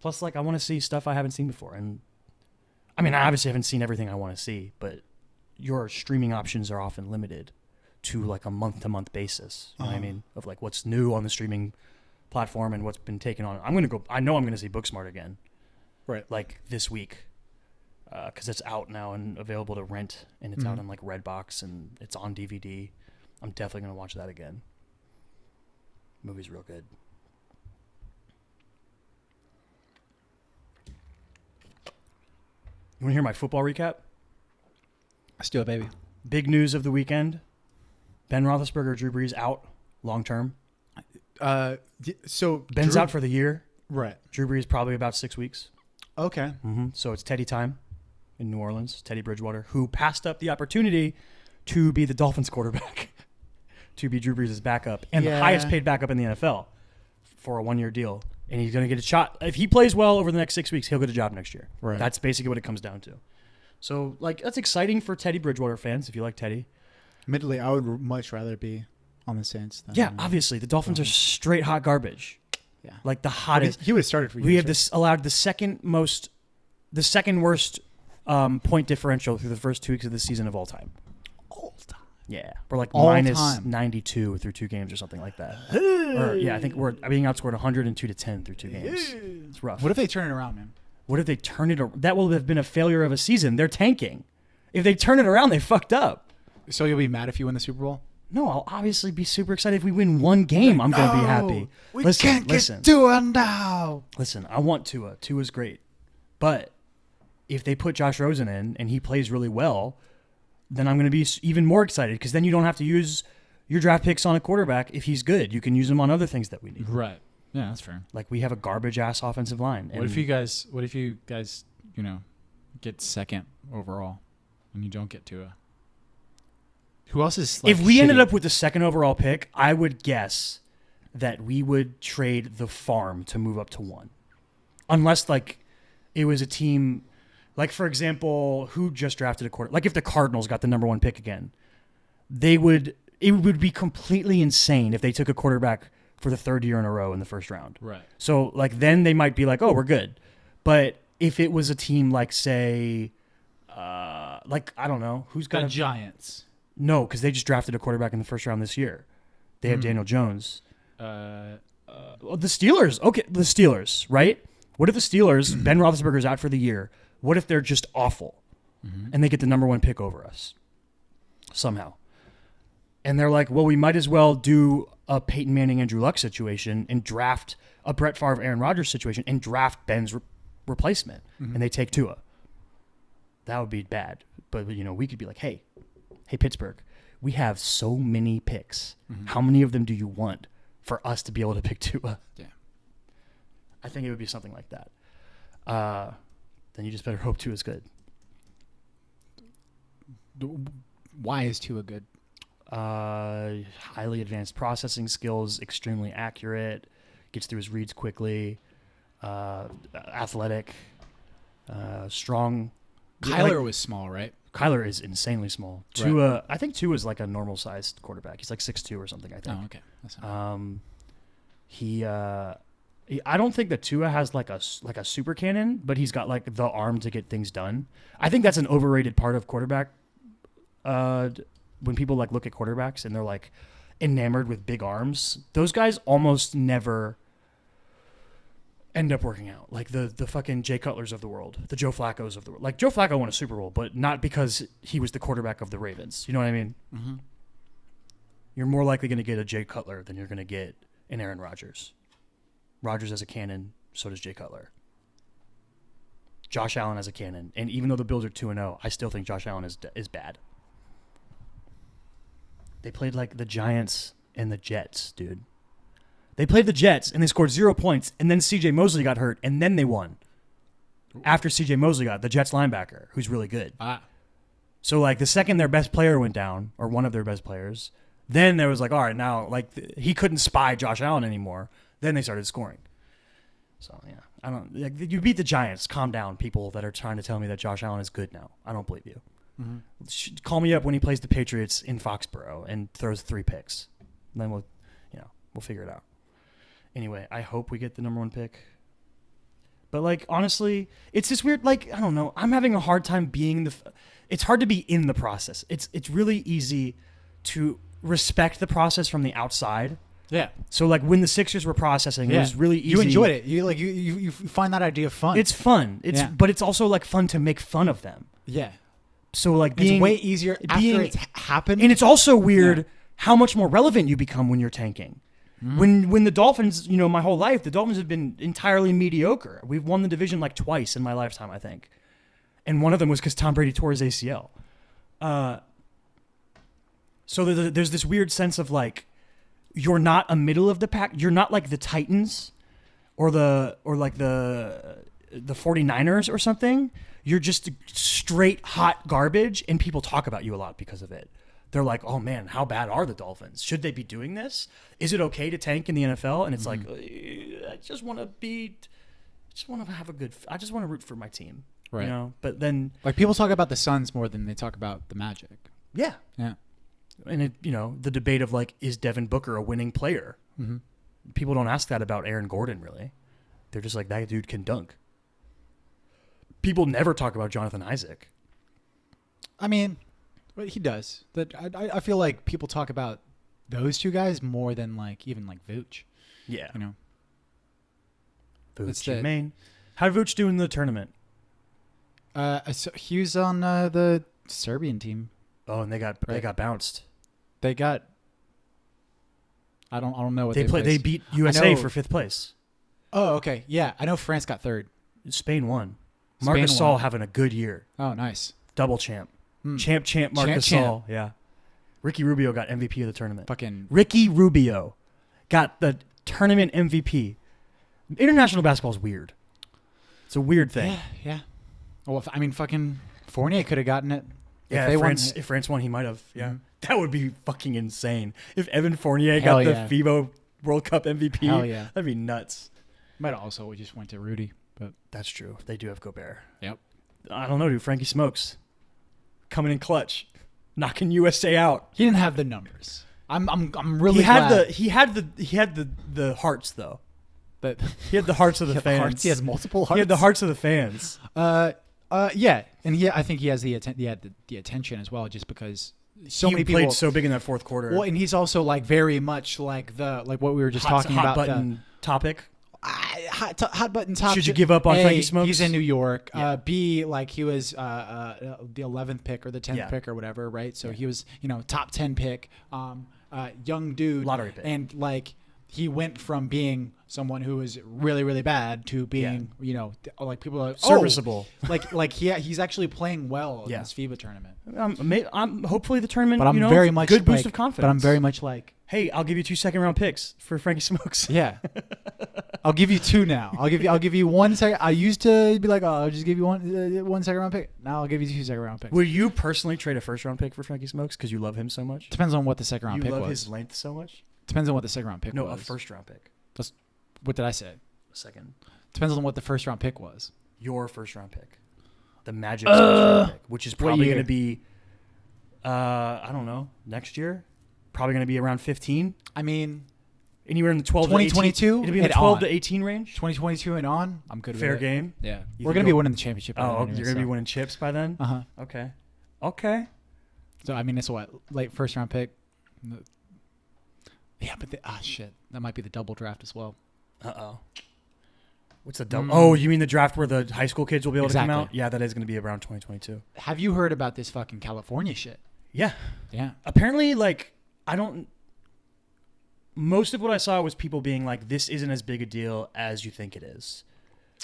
Plus, like, I want to see stuff I haven't seen before, and I mean, I obviously haven't seen everything I want to see, but your streaming options are often limited to like a month-to-month basis. You know what I mean? Of like what's new on the streaming platform and what's been taken on. I know I'm gonna see Booksmart again, Right. like this week, because it's out now and available to rent, and it's out on like Redbox and it's on DVD. I'm definitely gonna watch that again. Movie's real good. You want to hear my football recap? Let's do it, baby. Big news of the weekend: Ben Roethlisberger, Drew Brees out long term. So Ben's out for the year. right. Drew Brees probably about 6 weeks. Okay. Mm-hmm. So it's Teddy time in New Orleans. Teddy Bridgewater, who passed up the opportunity to be the Dolphins quarterback, to be Drew Brees' backup and the Yeah. highest paid backup in the NFL for a 1-year deal. And he's going to get a shot. If he plays well over the next 6 weeks, he'll get a job next year. Right. That's basically what it comes down to. So, like, that's exciting for Teddy Bridgewater fans if you like Teddy. Admittedly, I would much rather be on the Saints. Than Yeah, obviously. The Dolphins are straight hot garbage. Yeah. Like the hottest. He would have started for you. We have this allowed the second worst point differential through the first 2 weeks of the season of all time. all time. Yeah, we're like All minus time. 92 through 2 games or something like that. Or, yeah, I think we're being outscored 102 to 10 through 2 games. It's rough. What if they turn it around, man? What if they turn it? That will have been a failure of a season. They're tanking. If they turn it around, they fucked up. So you'll be mad if you win the Super Bowl? No, I'll obviously be super excited if we win one game. I'm going to be happy. We Listen, can't listen. get Tua now. Listen, I want Tua. Tua's great. But if they put Josh Rosen in and he plays really well, then I'm going to be even more excited because then you don't have to use your draft picks on a quarterback if he's good. You can use them on other things that we need. Right. Yeah, that's fair. Like we have a garbage-ass offensive line. What if you guys, get second overall and you don't get Tua? Who else is like if we ended shitty? up with the second overall pick, I would guess that we would trade the farm to move up to 1. Unless, like, it was a team Like, for example, who just drafted a quarterback? Like, if the Cardinals got the number 1 pick again, it would be completely insane if they took a quarterback for the 3rd year in a row in the first round. Right. So, like, then they might be like, oh, we're good. But if it was a team like, say, like, I don't know, who's got The Giants. No, because they just drafted a quarterback in the first round this year. They have Daniel Jones. Uh, Well, the Steelers. Okay, the Steelers, right? What if the Steelers, Ben Roethlisberger's out for the year, what if they're just awful and they get the number 1 pick over us somehow? And they're like, well, we might as well do a Peyton Manning, Andrew Luck situation and draft a Brett Favre, Aaron Rodgers situation and draft Ben's replacement. And they take Tua. That would be bad. But, we could be like, hey, Pittsburgh, we have so many picks. How many of them do you want for us to be able to pick Tua? Yeah. I think it would be something like that. Then you just better hope Tua is good. Why is Tua good? Highly advanced processing skills, extremely accurate, gets through his reads quickly, athletic, strong. Kyler was small, right? Kyler is insanely small. Right. Tua, I think Tua is like a normal sized quarterback. He's like 6'2" or something, I think. Oh, okay. That's not I don't think that Tua has like a super cannon, but he's got like the arm to get things done. I think that's an overrated part of quarterback. When people like look at quarterbacks and they're like enamored with big arms, those guys almost never end up working out. Like the fucking Jay Cutlers of the world, the Joe Flaccos of the world. Like Joe Flacco won a Super Bowl, but not because he was the quarterback of the Ravens. You know what I mean? Mm-hmm. You're more likely going to get a Jay Cutler than you're going to get an Aaron Rodgers. Rodgers has a cannon, so does Jay Cutler. Josh Allen has a cannon, and even though the Bills are 2-0, I still think Josh Allen is bad. They played like the Giants and the Jets, dude. They played the Jets, and they scored 0 points, and then C.J. Mosley got hurt, and then they won. After C.J. Mosley got the Jets linebacker, who's really good. So, like, the second their best player went down, or one of their best players, then there was like, all right, now, like, he couldn't spy Josh Allen anymore. Then they started scoring. So, yeah. I don't. Like, you beat the Giants. Calm down, people that are trying to tell me that Josh Allen is good now. I don't believe you. Mm-hmm. Call me up when he plays the Patriots in Foxborough and throws 3 picks. And then we'll figure it out. Anyway, I hope we get the number 1 pick. But, like, honestly, it's this weird, like, I don't know. I'm having a hard time being it's hard to be in the process. It's really easy to respect the process from the outside. Yeah. So, like, when the Sixers were processing, it was really easy. You enjoyed it. You find that idea fun. It's fun. But it's also, like, fun to make fun of them. Yeah. So, like, It's way easier after it's happened. And it's also weird how much more relevant you become when you're tanking. When the Dolphins, my whole life, the Dolphins have been entirely mediocre. We've won the division like twice in my lifetime, I think. And one of them was because Tom Brady tore his ACL. So there's this weird sense of like, you're not a middle of the pack. You're not like the Titans or the 49ers or something. You're just straight hot garbage, and people talk about you a lot because of it. They're like, oh man, how bad are the Dolphins? Should they be doing this? Is it okay to tank in the NFL? And it's like, I just want to root for my team. Right. But then, like, people talk about the Suns more than they talk about the Magic. Yeah. Yeah. And the debate of like, is Devin Booker a winning player? Mm-hmm. People don't ask that about Aaron Gordon, really. They're just like, that dude can dunk. People never talk about Jonathan Isaac. I mean, he does. I feel like people talk about those two guys more than like even like Vooch. Yeah. It's Vooch, Maine. How did Vooch do in the tournament? So he was on the Serbian team. Oh, and they got bounced. They got. I don't know what they played. They beat USA for 5th place. Oh, okay. Yeah, I know France got 3rd. Spain won. Marcus Gasol having a good year. Oh, nice. Double champ. Champ Marcus Gasol. Yeah. Ricky Rubio got MVP of the tournament. Fucking Ricky Rubio got the tournament MVP. International basketball is weird. It's a weird thing. Yeah. Well, fucking Fournier could have gotten it. Yeah, if France won, he might have. Yeah. Mm-hmm. That would be fucking insane. If Evan Fournier got the FIBA World Cup MVP, hell yeah. That'd be nuts. Might also we just went to Rudy, but that's true. They do have Gobert. Yep. I don't know, dude. Frankie Smokes coming in clutch, knocking USA out. He didn't have the numbers. I'm really He had glad. he had the hearts though. But He had the hearts of the fans. hearts. He has multiple hearts. He had the hearts of the fans. Yeah, and I think he has the attention as well, just because so He many played people. so big in that fourth quarter. Well, and he's also like very much like what we were just talking hot about. button topic. Hot button top. Should you give up on Frankie Smokes? He's in New York. Yeah. B, like he was the 11th pick or the 10th Yeah. pick or whatever, right? So he was, top 10 pick, young dude, Lottery pick. and like he went from being someone who was really really bad to being, like people are like, Serviceable. he's actually playing well Yeah. in this FIBA tournament. I'm hopefully the tournament. But I'm very much good boost like- of confidence. But I'm very much like, Hey, I'll give you 2 second-round picks for Frankie Smokes. yeah. I'll give you 2 now. I'll give you 1 second. I used to be like, I'll just give you one second round pick. Now I'll give you 2 second round picks. Would you personally trade a first-round pick for Frankie Smokes because you love him so much? Depends on what the second round You pick love was. his length so much? Depends on what the second round pick No, was. a first-round pick. What did I say? Second. Depends on what the first round pick was. Your first-round pick. The Magic's first-round pick, which is probably year? going to be, I don't know, next year? Probably going to be around 15? I mean, Anywhere in the 12 2022 to 18? It'll be in the and 12 on. to 18 range? 2022 and on, I'm good Fair with it. game? Yeah. You We're think going to be you'll- winning the championship. Oh, anyway, you're going to be so. winning chips by then? Uh-huh. Okay. So, I mean, it's what? Late first round pick? Yeah, but shit. That might be the double draft as well. Uh-oh. What's the double? Oh, you mean the draft where the high school kids will be able to come Exactly. out? Yeah, that is going to be around 2022. Have you heard about this fucking California shit? Yeah. Yeah. Apparently, most of what I saw was people being like, this isn't as big a deal as you think it is.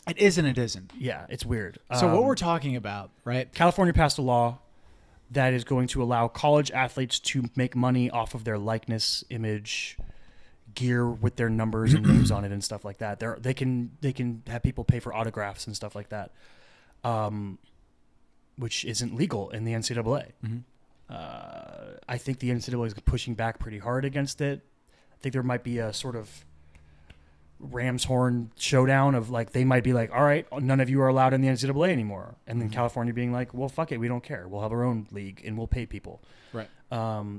It is and it isn't. Yeah, it's weird. So what we're talking about, right? California passed a law that is going to allow college athletes to make money off of their likeness, image, gear with their numbers and names on it and stuff like that. They can have people pay for autographs and stuff like that, which isn't legal in the NCAA. Mm-hmm. I think the NCAA is pushing back pretty hard against it. I think there might be a sort of ram's horn showdown of like, they might be like, all right, none of you are allowed in the NCAA anymore. And then California being like, well, fuck it. We don't care. We'll have our own league and we'll pay people. Right.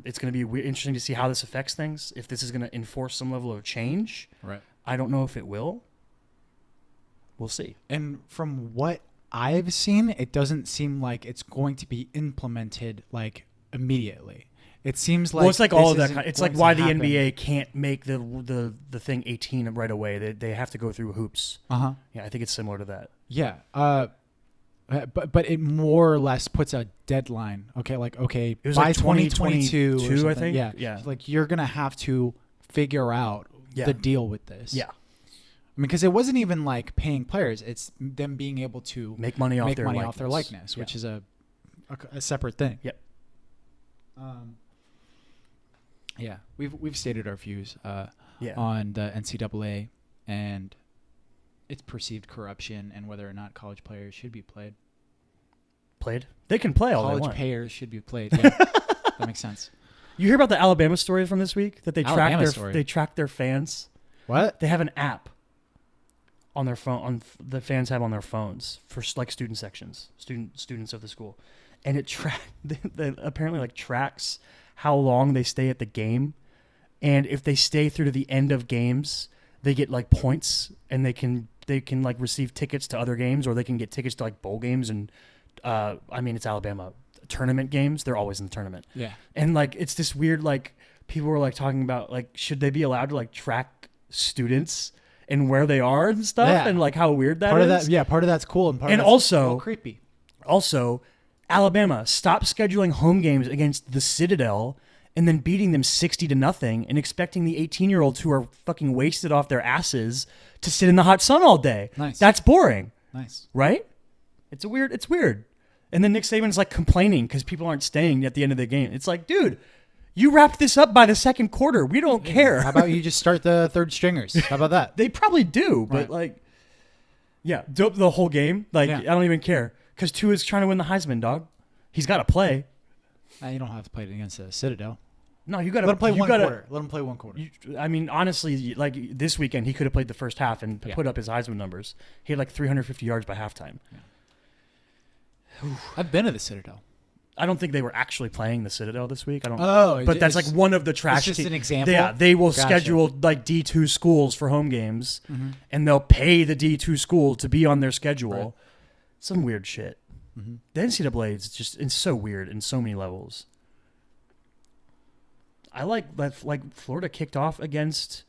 It's going to be interesting to see how this affects things. If this is going to enforce some level of change, Right. I don't know if it will. We'll see. And from what I've seen, it doesn't seem like it's going to be implemented like immediately. It seems like It's like all of this that. isn't It's like going why to the happen. NBA can't make the thing 18 right away. They have to go through hoops. Uh-huh. Yeah, I think it's similar to that. Yeah. But it more or less puts a deadline. Okay, It was by like 2022 or 2022, I something. think. Yeah. Yeah. Like you're gonna have to figure out Yeah. the deal with this. Yeah. I mean, because it wasn't even like paying players; it's them being able to Make money off their likeness, Yeah. which is a separate thing. Yep. Yeah, we've stated our views Yeah. on the NCAA and its perceived corruption and whether or not college players should be played. Played. They can play all they College want. players should be played. Yeah, that makes sense. You hear about the Alabama story from this week that Alabama story? they track their fans. What? They have an app on their phone the fans have on their phones for like student sections, students of the school, and it they apparently like tracks how long they stay at the game, and if they stay through to the end of games, they get like points, and they can like receive tickets to other games, or they can get tickets to like bowl games and I mean, it's Alabama tournament games. They're always in the tournament. Yeah. And like, it's this weird, like people were like talking about like, should they be allowed to like track students and where they are and stuff? Yeah. And like how weird that Part is. of that, yeah. Part of that's cool, and part And of that's also- a little creepy. Also, Alabama stopped scheduling home games against the Citadel and then beating them 60-0 and expecting the 18-year-olds who are fucking wasted off their asses to sit in the hot sun all day. Nice. That's boring, Nice. right? It's weird. And then Nick Saban's like complaining because people aren't staying at the end of the game. It's like, dude, you wrapped this up by the second quarter. We don't care. How about you just start the third stringers? How about that? They probably do, but Right. like, yeah, dope the whole game. Like, Yeah. I don't even care because Tua's trying to win the Heisman, dog. He's got to play. You don't have to play it against the Citadel. No, you got to Let him play you one gotta, quarter. Let him play one quarter. I mean, honestly, like this weekend, he could have played the first half and Yeah. put up his Heisman numbers. He had like 350 yards by halftime. I've been to the Citadel. I don't think they were actually playing the Citadel this week. I don't. Oh, but that's like one of the trash. It's just an example. Yeah, they will Gotcha. schedule like D2 schools for home games, and they'll pay the D2 school to be on their schedule. Right. Some weird shit. The NCAA is just it's so weird in so many levels. I like that. Like Florida kicked off against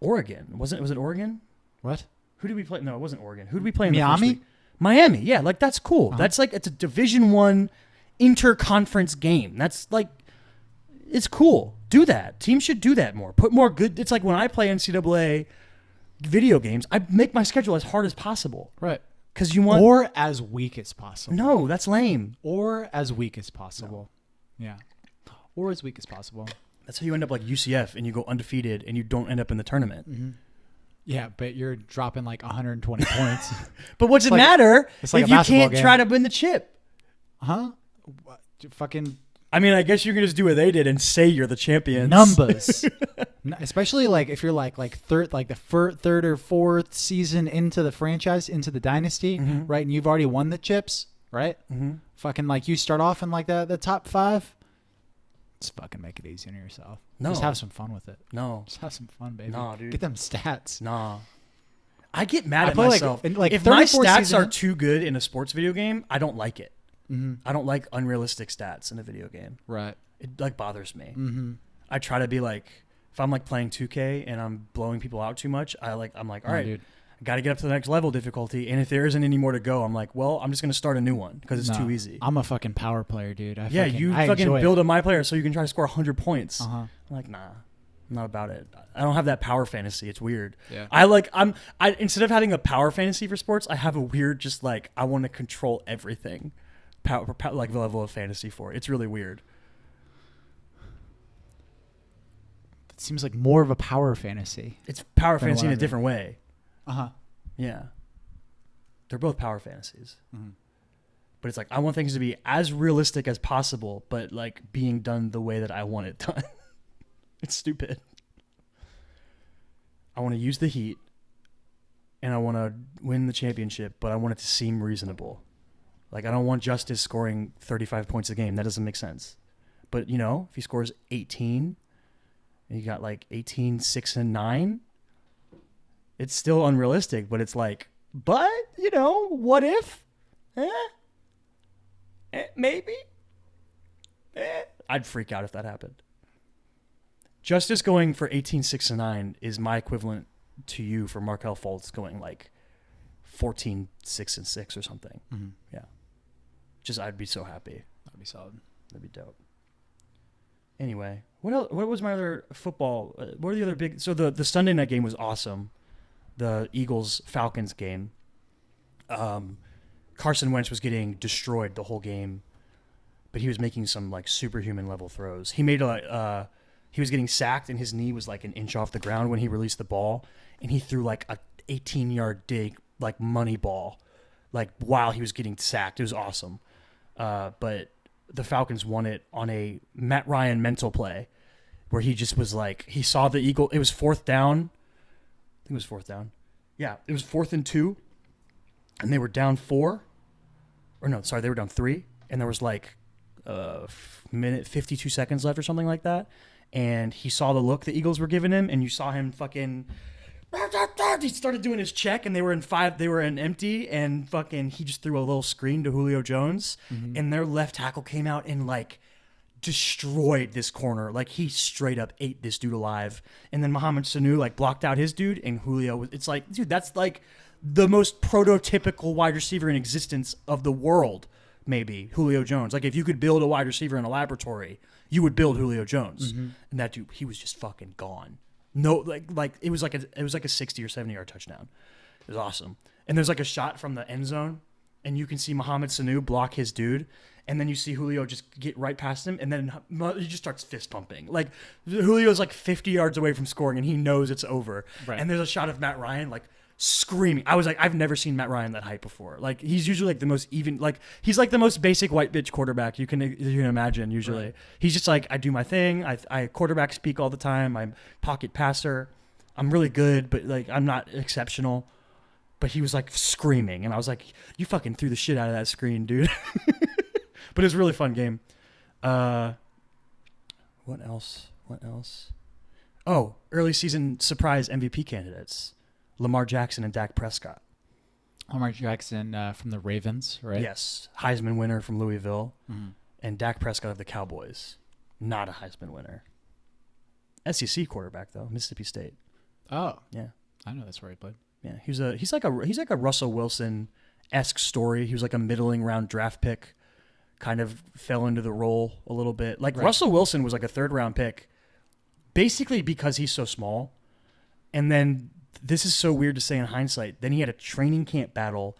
Oregon. Was it Oregon? What? Who did we play? No, it wasn't Oregon. Who did we play in the first Miami? week? Miami. Yeah, like that's cool. That's like it's a Division I interconference game. That's like it's cool. Do that. Teams should do that more. Put more good. It's like when I play NCAA video games, I make my schedule as hard as possible Right. because you want. Or as weak as possible. No, that's lame. Or as weak as possible. Yeah. Or as weak as possible. That's how you end up like UCF and you go undefeated and you don't end up in the tournament. Yeah, but you're dropping like 120 points. But what's it like- matter it's like if a you basketball can't game. try to win the chip? Huh? What? Fucking I mean, I guess you can just do what they did and say you're the champions. numbers. Especially like if you're like third or fourth season into the franchise, into the dynasty, right? And you've already won the chips, right? Fucking like you start off in like the top 5. Just fucking make it easy on yourself. No. Just have some fun with it. No. Just have some fun, baby. Nah, dude. Get them stats. Nah. I get mad I at play, like, myself. in, like, if my 34 stats season- are too good in a sports video game, I don't like it. I don't like unrealistic stats in a video game. Right. It like bothers me. I try to be like, if I'm like playing 2K and I'm blowing people out too much, I'm like, all right, dude. I got to get up to the next level difficulty. And if there isn't any more to go, I'm like, well, I'm just going to start a new one because it's too easy. I'm a fucking power player, dude. I You fucking enjoy build it. a my player so you can try to score 100 points. Uh-huh. I'm like, nah, I'm not about it. I don't have that power fantasy. It's weird. Yeah. I instead of having a power fantasy for sports, I have a weird just like I want to control everything. Power like the level of fantasy for it. It's really weird. It seems like more of a power fantasy. It's power Than fantasy in a whatever. different way. Uh-huh. Yeah. They're both power fantasies. But it's like I want things to be as realistic as possible, but like being done the way that I want it done. It's stupid. I want to use the heat and I want to win the championship, but I want it to seem reasonable. Like I don't want Justice scoring 35 points a game. That doesn't make sense. But you know, if he scores 18 and you got like 18, 6, and 9, it's still unrealistic, but it's like, but you know, what if? Maybe? I'd freak out if that happened. Justice going for 18, 6, and 9 is my equivalent to you for Markelle Fultz going like 14, 6, and 6 or something. Yeah. Just I'd be so happy. That'd be solid. That'd be dope. Anyway, what was my other football? What are the other big? So the Sunday night game was awesome. The Eagles-Falcons game. Carson Wentz was getting destroyed the whole game, but he was making some like superhuman level throws. He made he was getting sacked and his knee was like an inch off the ground when he released the ball, and he threw like a 18-yard dig like money ball, like while he was getting sacked. It was awesome. But the Falcons won it on a Matt Ryan mental play where he just was like, he saw the Eagle. It was 4th down. I think it was 4th down. Yeah, it was 4th and 2. And they were down 4. Or no, sorry, they were down 3. And there was like a minute, 52 seconds left or something like that. And he saw the look the Eagles were giving him. And you saw him fucking... He started doing his check, and they were in empty, and fucking he just threw a little screen to Julio Jones, and their left tackle came out and like destroyed this corner. Like he straight up ate this dude alive. And then Mohamed Sanu like blocked out his dude, and Julio was, it's like, dude, that's like the most prototypical wide receiver in existence of the world, maybe, Julio Jones. Like if you could build a wide receiver in a laboratory, you would build Julio Jones. And that dude, he was just fucking gone. No, like it was like a 60 or 70-yard touchdown. It was awesome. And there's like a shot from the end zone, and you can see Mohamed Sanu block his dude, and then you see Julio just get right past him, and then he just starts fist pumping. Like Julio's like 50 yards away from scoring, and he knows it's over. Right. And there's a shot of Matt Ryan like screaming. I was like, I've never seen Matt Ryan that hype before. Like he's usually like the most even, like he's like the most basic white bitch quarterback you can imagine. Usually, he's just like, I do my thing. I quarterback speak all the time. I'm pocket passer. I'm really good, but like I'm not exceptional. but he was like screaming, and I was like, "You fucking threw the shit out of that screen, dude!" But it was a really fun game. What else? Oh, early season surprise MVP candidates: Lamar Jackson and Dak Prescott. Lamar Jackson from the Ravens, right? Yes, Heisman winner from Louisville, and Dak Prescott of the Cowboys, not a Heisman winner. SEC quarterback though, Mississippi State. Oh, Yeah, I know that's where he played. yeah. He's like a Russell Wilson-esque story. He was like a middling round draft pick, kind of fell into the role a little bit. Like Russell Wilson was like a 3rd round pick, basically because he's so small. And then this is so weird to say in hindsight. Then he had a training camp battle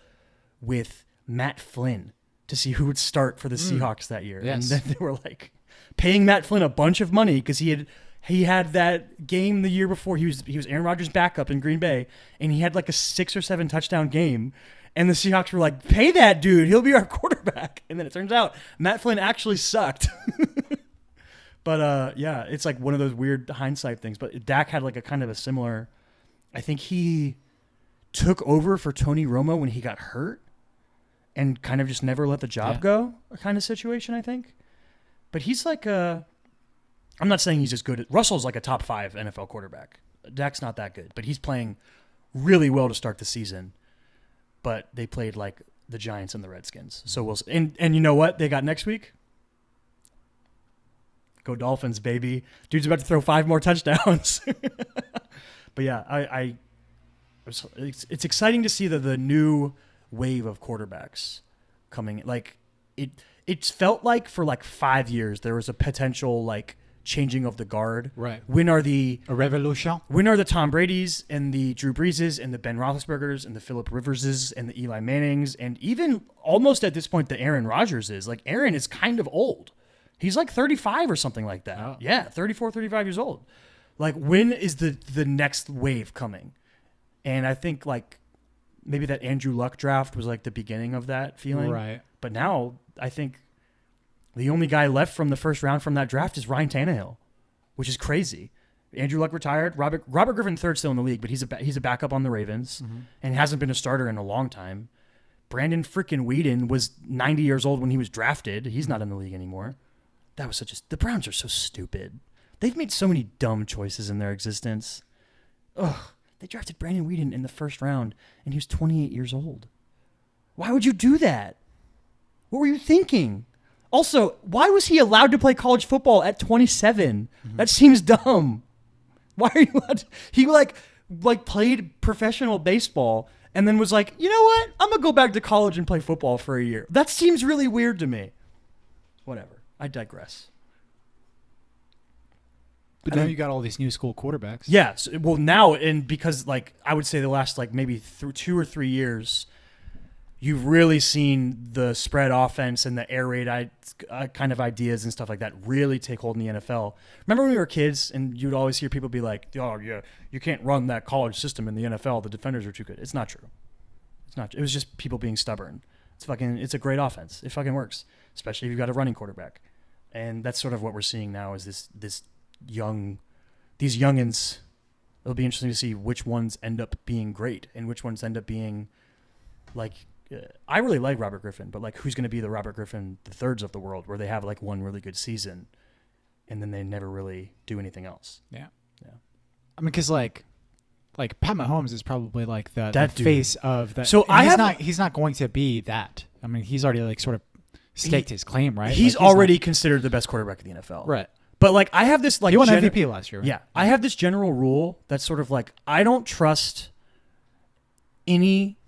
with Matt Flynn to see who would start for the Seahawks that year. Yes. And then they were like paying Matt Flynn a bunch of money because he had that game the year before. He was Aaron Rodgers' backup in Green Bay, and he had like a 6 or 7 touchdown game. And the Seahawks were like, "Pay that dude; he'll be our quarterback." And then it turns out Matt Flynn actually sucked. But yeah, it's like one of those weird hindsight things. But Dak had like a kind of a similar. I think he took over for Tony Romo when he got hurt, and kind of just never let the job go. Kind of situation, I think. But he's like a. I'm not saying he's as good. Russell's like a top 5 NFL quarterback. Dak's not that good, but he's playing really well to start the season. But they played like the Giants and the Redskins. So we'll see. And you know what they got next week? Go Dolphins, baby. Dude's about to throw 5 more touchdowns. But yeah, it's exciting to see the new wave of quarterbacks coming. Like it felt like for like 5 years there was a potential like changing of the guard. Right. When are the revolution? When are the Tom Brady's and the Drew Breeses and the Ben Roethlisbergers and the Phillip Riverses and the Eli Mannings and even almost at this point the Aaron Rodgerses? Like Aaron is kind of old. He's like 35 or something like that. Oh. Yeah, 34, 35 years old. Like when is the next wave coming? And I think like maybe that Andrew Luck draft was like the beginning of that feeling. Right. But now I think the only guy left from the first round from that draft is Ryan Tannehill, which is crazy. Andrew Luck retired. Robert Griffin III's still in the league, but he's a backup on the Ravens and hasn't been a starter in a long time. Brandon freaking Weeden was 90 years old when he was drafted. He's not in the league anymore. That was the Browns are so stupid. They've made so many dumb choices in their existence. Ugh. They drafted Brandon Weeden in the first round, and he was 28 years old. Why would you do that? What were you thinking? Also, why was he allowed to play college football at 27? That seems dumb. Why are you allowed to? He like played professional baseball and then was like, you know what? I'm going to go back to college and play football for a year. That seems really weird to me. Whatever. I digress. But now you got all these new school quarterbacks. Yeah. So, well, now, and because like I would say the last like maybe 2 or 3 years, you've really seen the spread offense and the air raid kind of ideas and stuff like that really take hold in the NFL. Remember when we were kids and you'd always hear people be like, "Oh yeah, you can't run that college system in the NFL. The defenders are too good." It's not true. It's not. It was just people being stubborn. It's a great offense. It fucking works, especially if you've got a running quarterback. And that's sort of what we're seeing now is these youngins. It'll be interesting to see which ones end up being great and which ones end up being like. I really like Robert Griffin, but like, who's going to be the Robert Griffin the thirds of the world, where they have like one really good season, and then they never really do anything else? Yeah. Yeah. I mean, because like Pat Mahomes is probably like the That face of that. So he's not going to be that. I mean, he's already like sort of staked his claim, right? He's like, already considered the best quarterback in the NFL, right. But like, I have this like He won MVP last year. Right? Yeah, I have this general rule that's sort of like I don't trust any.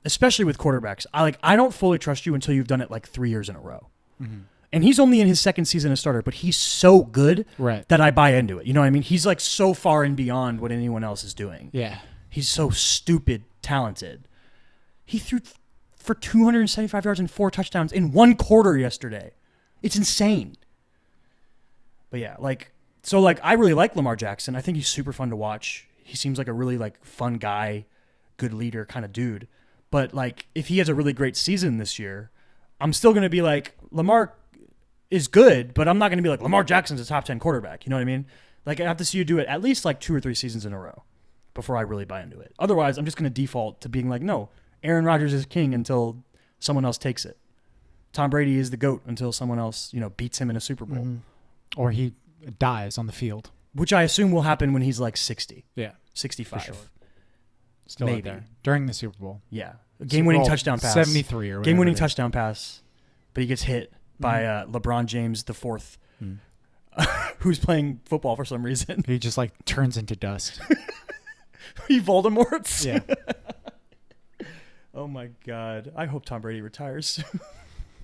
Especially with quarterbacks, I don't fully trust you until you've done it like 3 years in a row. Mm-hmm. And he's only in his second season as starter, but he's so good that I buy into it. You know what I mean? He's like so far and beyond what anyone else is doing. Yeah. He's so stupid talented. He threw for 275 yards and 4 touchdowns in 1 quarter yesterday. It's insane. But yeah, I really like Lamar Jackson. I think he's super fun to watch. He seems like a really like fun guy. Good leader kind of dude. But like if he has a really great season this year, I'm still going to be like Lamar is good, but I'm not going to be like Lamar Jackson's a top 10 quarterback. You know what I mean? Like I have to see you do it at least like 2 or 3 seasons in a row before I really buy into it. Otherwise, I'm just going to default to being like, no, Aaron Rodgers is king until someone else takes it. Tom Brady is the GOAT until someone else, beats him in a Super Bowl. Mhm. Or he dies on the field. Which I assume will happen when he's like 60, Yeah. 65. For sure. Still Maybe. out there. During the Super Bowl. Yeah. Game-winning Super Bowl touchdown pass. 73 or whatever. Game-winning it is. touchdown pass. But he gets hit by LeBron James the fourth, who's playing football for some reason. He just like turns into dust. He Voldemorts. Yeah. Oh my God. I hope Tom Brady retires.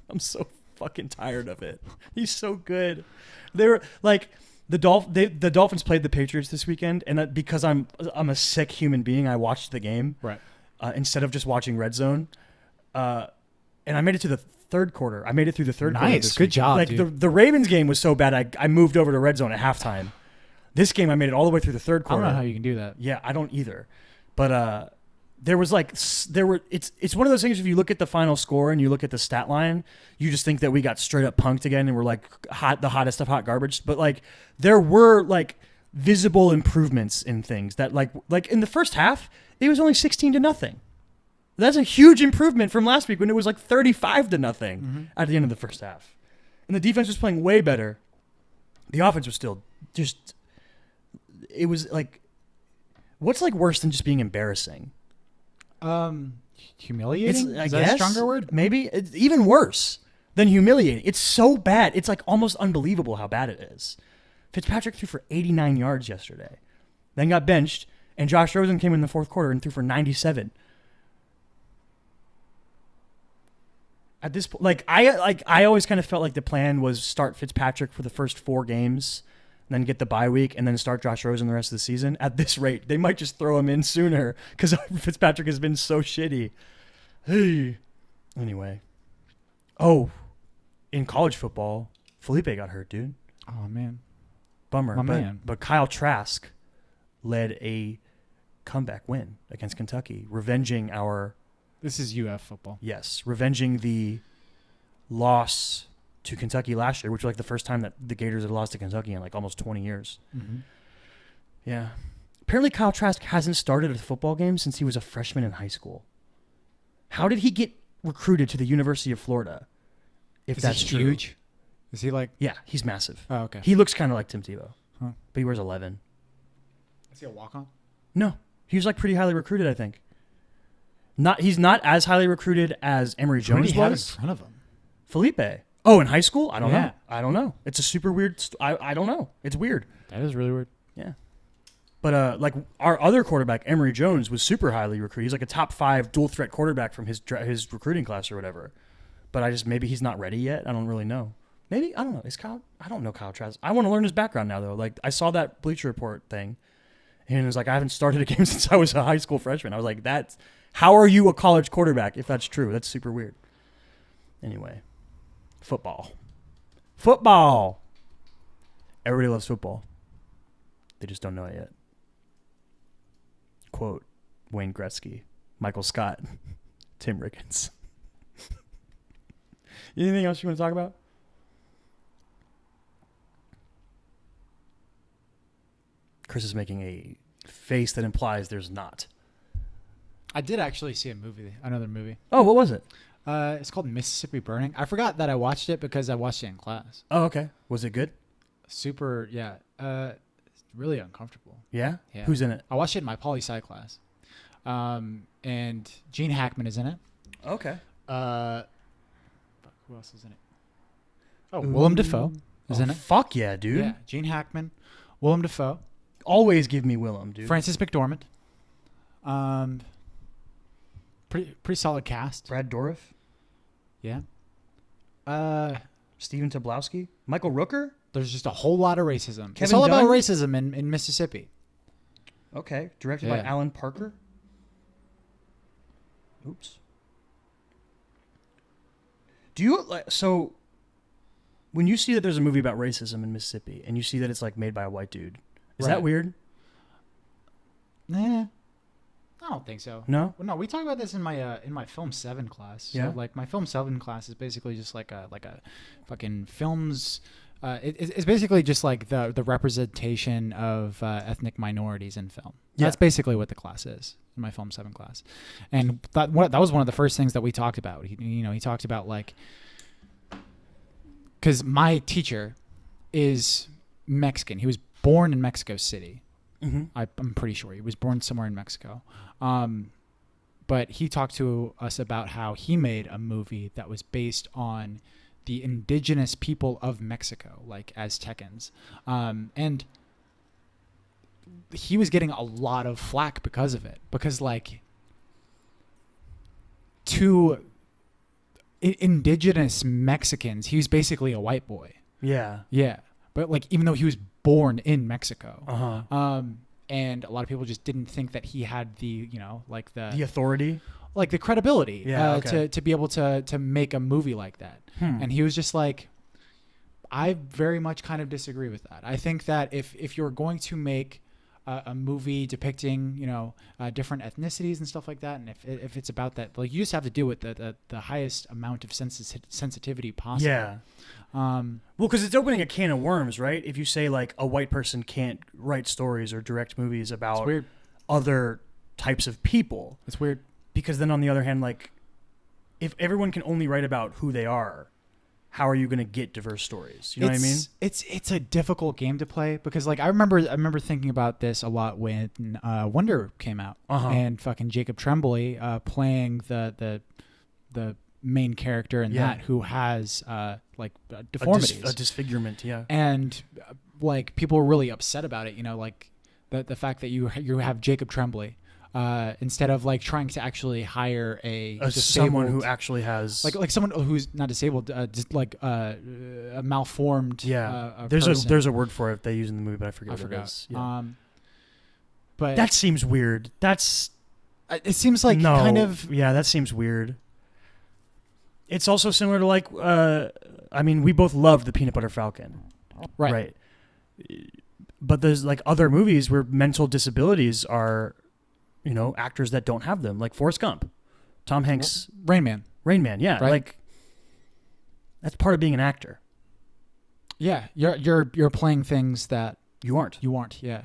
I'm so fucking tired of it. He's so good. They were like the Dolphins played the Patriots this weekend, and because I'm a sick human being, I watched the game Right. Instead of just watching Red Zone. And I made it to the third quarter. I made it through the third quarter. Nice. This Good week. job, Like dude. the Ravens game was so bad, I moved over to Red Zone at halftime. This game, I made it all the way through the third I quarter. don't know how you can do that. Yeah, I don't either. But it's one of those things. If you look at the final score and you look at the stat line, you just think that we got straight up punked again and we're like the hottest of hot garbage. But like there were like visible improvements in things that like in the first half it was only 16-0. That's a huge improvement from last week when it was like 35-0 at the end of the first half, and the defense was playing way better. The offense was still just. It was like, what's like worse than just being embarrassing? Humiliating? I Is guess that a stronger word? Maybe it's even worse than humiliating. It's so bad. It's like almost unbelievable how bad it is. Fitzpatrick threw for 89 yards yesterday, then got benched, and Josh Rosen came in the fourth quarter and threw for 97. At this point, I always kind of felt like the plan was start Fitzpatrick for the first 4 games, and then get the bye week, and then start Josh Rosen the rest of the season. At this rate, they might just throw him in sooner because Fitzpatrick has been so shitty. Hey, anyway. Oh, in college football, Felipe got hurt, dude. Oh, man. Bummer. My man. But Kyle Trask led a comeback win against Kentucky, revenging This is UF football. revenging the loss to Kentucky last year, which was like the first time that the Gators had lost to Kentucky in like almost 20 years. Mm-hmm. Yeah. Apparently Kyle Trask hasn't started a football game since he was a freshman in high school. How did he get recruited to the University of Florida? If Is that's he true. huge? Is he like... Yeah, he's massive. Oh, okay. He looks kind of like Tim Tebow, Huh. but he wears 11. Is he a walk-on? No, he was like pretty highly recruited, I think. He's not as highly recruited as Emory Who did Jones he have in was. front of him? Felipe. Oh, in high school? I don't Yeah. know. I don't know. It's a super weird. I don't know. It's weird. That is really weird. Yeah. But like our other quarterback, Emory Jones, was super highly recruited. He's like a top 5 dual threat quarterback from his recruiting class or whatever. But maybe he's not ready yet. I don't really know. Maybe I don't know. I don't know Kyle Trask. I want to learn his background now though. Like I saw that Bleacher Report thing, and it was like I haven't started a game since I was a high school freshman. I was like, how are you a college quarterback if that's true? That's super weird. Anyway, football. Everybody loves football. They just don't know it yet. Quote, Wayne Gretzky, Michael Scott, Tim Ricketts. Anything else you want to talk about? Chris is making a face that implies there's not. I did actually see another movie. Oh, what was it? It's called Mississippi Burning. I forgot that I watched it because I watched it in class. Oh, okay. Was it good? Super, yeah. It's really uncomfortable. Yeah? Yeah. Who's in it? I watched it in my poli-sci class. And Gene Hackman is in it. Okay. Who else is in it? Oh, Willem Dafoe is in it. Fuck yeah, dude. Yeah, Gene Hackman, Willem Dafoe, Always give me Willem, dude. Francis McDormand. Pretty solid cast. Brad Dourif, Yeah. Steven Tobolowsky, Michael Rooker. There's just a whole lot of racism. It's Kevin all about Dunn? racism in Mississippi. Okay. Directed by Yeah. Alan Parker. Oops. Do you so when you see that there's a movie about racism in Mississippi and you see that it's like made by a white dude, is that Right. weird? Nah, I don't think so. No? Well, no, we talked about this in my film 7 class. Yeah. So like my film 7 class is basically just like a fucking films It's basically just like the representation of ethnic minorities in film. Yeah. That's basically what the class is in my film 7 class, and that was one of the first things that we talked about. He talked about like, because my teacher is Mexican. He was born in Mexico City. Mm-hmm. I'm pretty sure he was born somewhere in Mexico. But he talked to us about how he made a movie that was based on the indigenous people of Mexico, like Aztecans. And he was getting a lot of flack because of it. Because, like, to indigenous Mexicans, he was basically a white boy. Yeah. Yeah. But, like, even though he was born in Mexico. Uh-huh. And a lot of people just didn't think that he had the, like the authority, like the credibility okay. to be able to make a movie like that. And he was just like, I very much kind of disagree with that. I think that if you're going to make a movie depicting, different ethnicities and stuff like that, and if it's about that, like, you just have to do it the highest amount of sensitivity possible. Yeah. Well, because it's opening a can of worms, right? If you say like a white person can't write stories or direct movies about other types of people, it's weird. Because then on the other hand, like, if everyone can only write about who they are, how are you going to get diverse stories? You know what I mean? It's a difficult game to play because, like, I remember thinking about this a lot when Wonder came out, and fucking Jacob Tremblay playing the main character in that, who has deformities, a disfigurement, and like people were really upset about it. Like the fact that you have Jacob Tremblay. Instead of like trying to actually hire someone who actually has like someone who's not disabled, just like a malformed. There's a word for it they use in the movie, but I forget what it is. Yeah. But that seems weird. It seems like kind of that seems weird. It's also similar to like we both loved the Peanut Butter Falcon, right? But there's like other movies where mental disabilities are, actors that don't have them, like Forrest Gump, Tom Hanks, Rain Man, yeah, right? Like that's part of being an actor. Yeah, you're playing things that you aren't. Yeah.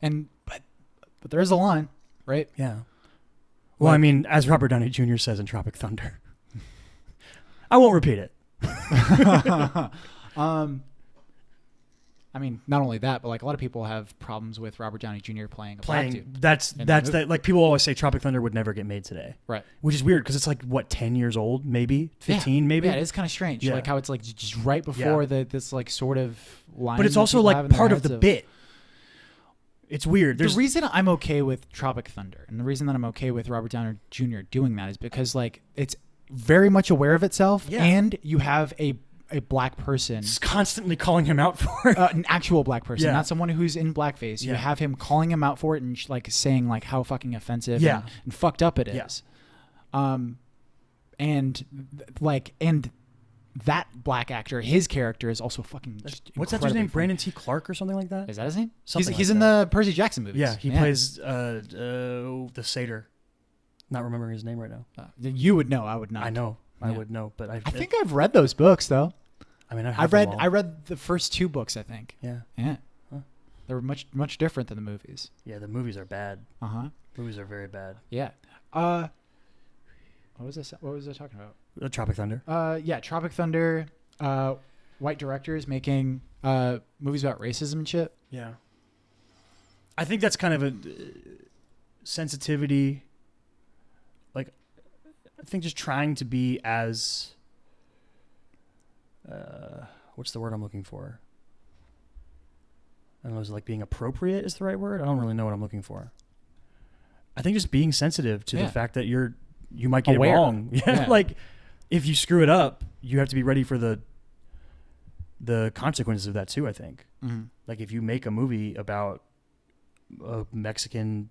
And but there is a line, right? Yeah. Well, as Robert Downey Jr. says in Tropic Thunder, I won't repeat it. Not only that, but like a lot of people have problems with Robert Downey Jr. playing a black dude. That's like people always say Tropic Thunder would never get made today, right? Which is weird because it's like 10 years old, maybe 15, maybe. Yeah, it is kind of strange, like how it's like just right before this like sort of line. But it's also like part of the bit. It's weird. The reason I'm okay with Tropic Thunder and the reason that I'm okay with Robert Downey Jr. doing that is because like it's very much aware of itself, and you have a black person it's constantly calling him out for it. An actual black person, not someone who's in blackface. You have him calling him out for it and like saying like how fucking offensive and fucked up it is. And that black actor, his character is also fucking just what's that dude's name? Brandon T. Clark or something like that? Is that his name? Something he's in the Percy Jackson movies. Yeah, he plays the satyr. Not remembering his name right now. You would know. I would not. I know. I would know, but I think I've read those books though. I read the first 2 books, I think. Yeah. Huh. They were much different than the movies. Yeah, the movies are bad. Movies are very bad. Yeah. What was this? What was I talking about? Tropic Thunder. Tropic Thunder. White directors making movies about racism and shit. Yeah. I think that's kind of a sensitivity. Like, I think just trying to be as what's the word I'm looking for? I don't know, is it like being appropriate is the right word? I don't really know what I'm looking for. I think just being sensitive to the fact that you might get aware. It wrong. Yeah. Like if you screw it up, you have to be ready for the consequences of that too, I think. Mm-hmm. Like if you make a movie about Mexican,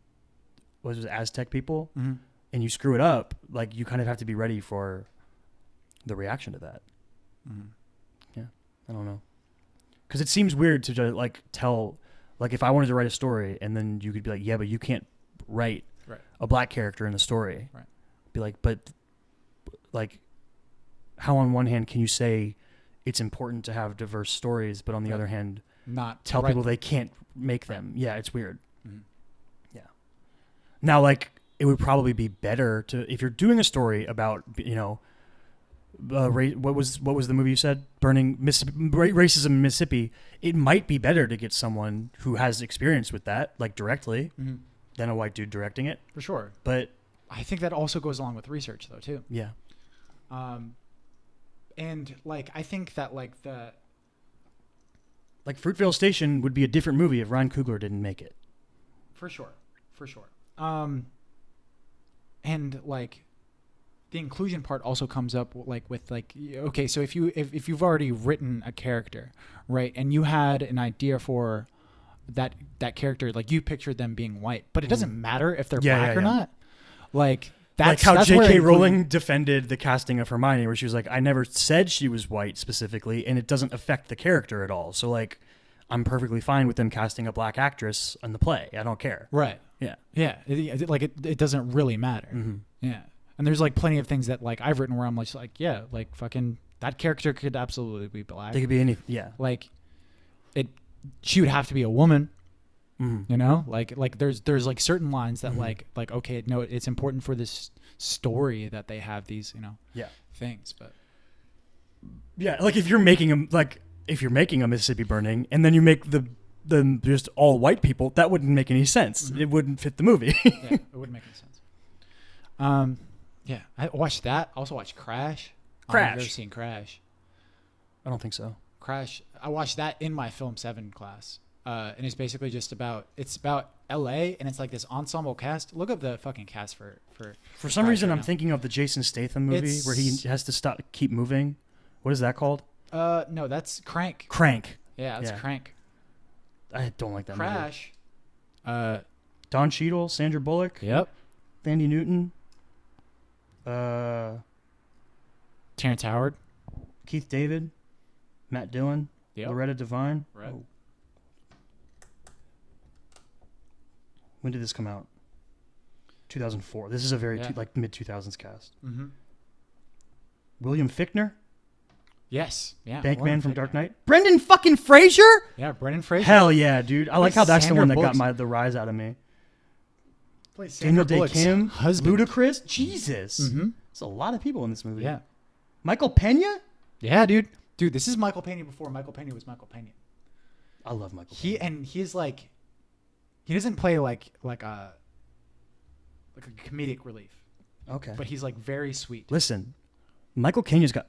what was it, Aztec people, and you screw it up, like you kind of have to be ready for the reaction to that. Yeah, I don't know, because it seems weird to just like tell, like if I wanted to write a story and then you could be like, yeah, but you can't write a black character in the story. Be like, but like, how on one hand can you say it's important to have diverse stories, but on the Right. other hand, Not tell right. people they can't make them. Yeah, it's weird. Mhm. Yeah. Now, like, it would probably be better to, if you're doing a story about, what was the movie you said? Burning racism in Mississippi. It might be better to get someone who has experience with that, like directly, Mhm. than a white dude directing it. For sure. But I think that also goes along with research though too. yeah, And like I think that like like Fruitvale Station would be a different movie if Ryan Coogler didn't make it. for sure. And like the inclusion part also comes up like with like okay, so if you've already written a character, right, and you had an idea for that character, like you pictured them being white, but it doesn't matter if they're Yeah, black yeah, or yeah. not. Like Like how that's where J.K. inclusion- Rowling defended the casting of Hermione, where she was like, I never said she was white specifically, and it doesn't affect the character at all. So, like, I'm perfectly fine with them casting a black actress in the play. I don't care. Right. Yeah. Yeah. It doesn't really matter. Mm-hmm. Yeah. And there's like plenty of things that like I've written where I'm just like, yeah, like fucking that character could absolutely be black. They could be any. Yeah. Like she would have to be a woman, Mm-hmm. you know? Like there's like certain lines that like okay, no, it's important for this story that they have these, Yeah. things, but Yeah. Like if you're making a Mississippi Burning, and then you make the just all white people, that wouldn't make any sense. Mhm. It wouldn't fit the movie. yeah, it wouldn't make any sense. Yeah, I watched that. I also watched Crash. Crash. I've never seen Crash. I don't think so. Crash. I watched that in my film 7 class. And it's basically just about LA, and it's like this ensemble cast. Look up the fucking cast for some Crash reason, right I'm now. thinking of the Jason Statham movie where he has to keep moving. What is that called? No, that's Crank. Crank. Yeah, that's Yeah. Crank. I don't like that movie. Crash. Don Cheadle, Sandra Bullock, Yep. Thandie Newton, Terrence Howard. Keith David, Matt Dillon, Yep. Loretta Devine. Right. Oh. When did this come out? 2004. This is a very Yeah. mid 2000s cast. Mm-hmm. William Fichtner, Yes. Yeah. Bankman Warren from Fichtner. Dark Knight. Brendan fucking Fraser. Yeah, Brendan Fraser. Hell yeah, dude! I like how that's Sandra the one that Bullock's- got the rise out of me. Plays Daniel Sandra Day Bullock's Kim, husband. Ludacris. Jesus, Mm-hmm. there's a lot of people in this movie. Yeah. Michael Pena. Yeah, dude. Dude, this is Michael Pena before Michael Pena was Michael Pena. I love Michael. Pena. He's like, he doesn't play like a comedic relief, Okay, but he's like very sweet. listen, Michael Pena's got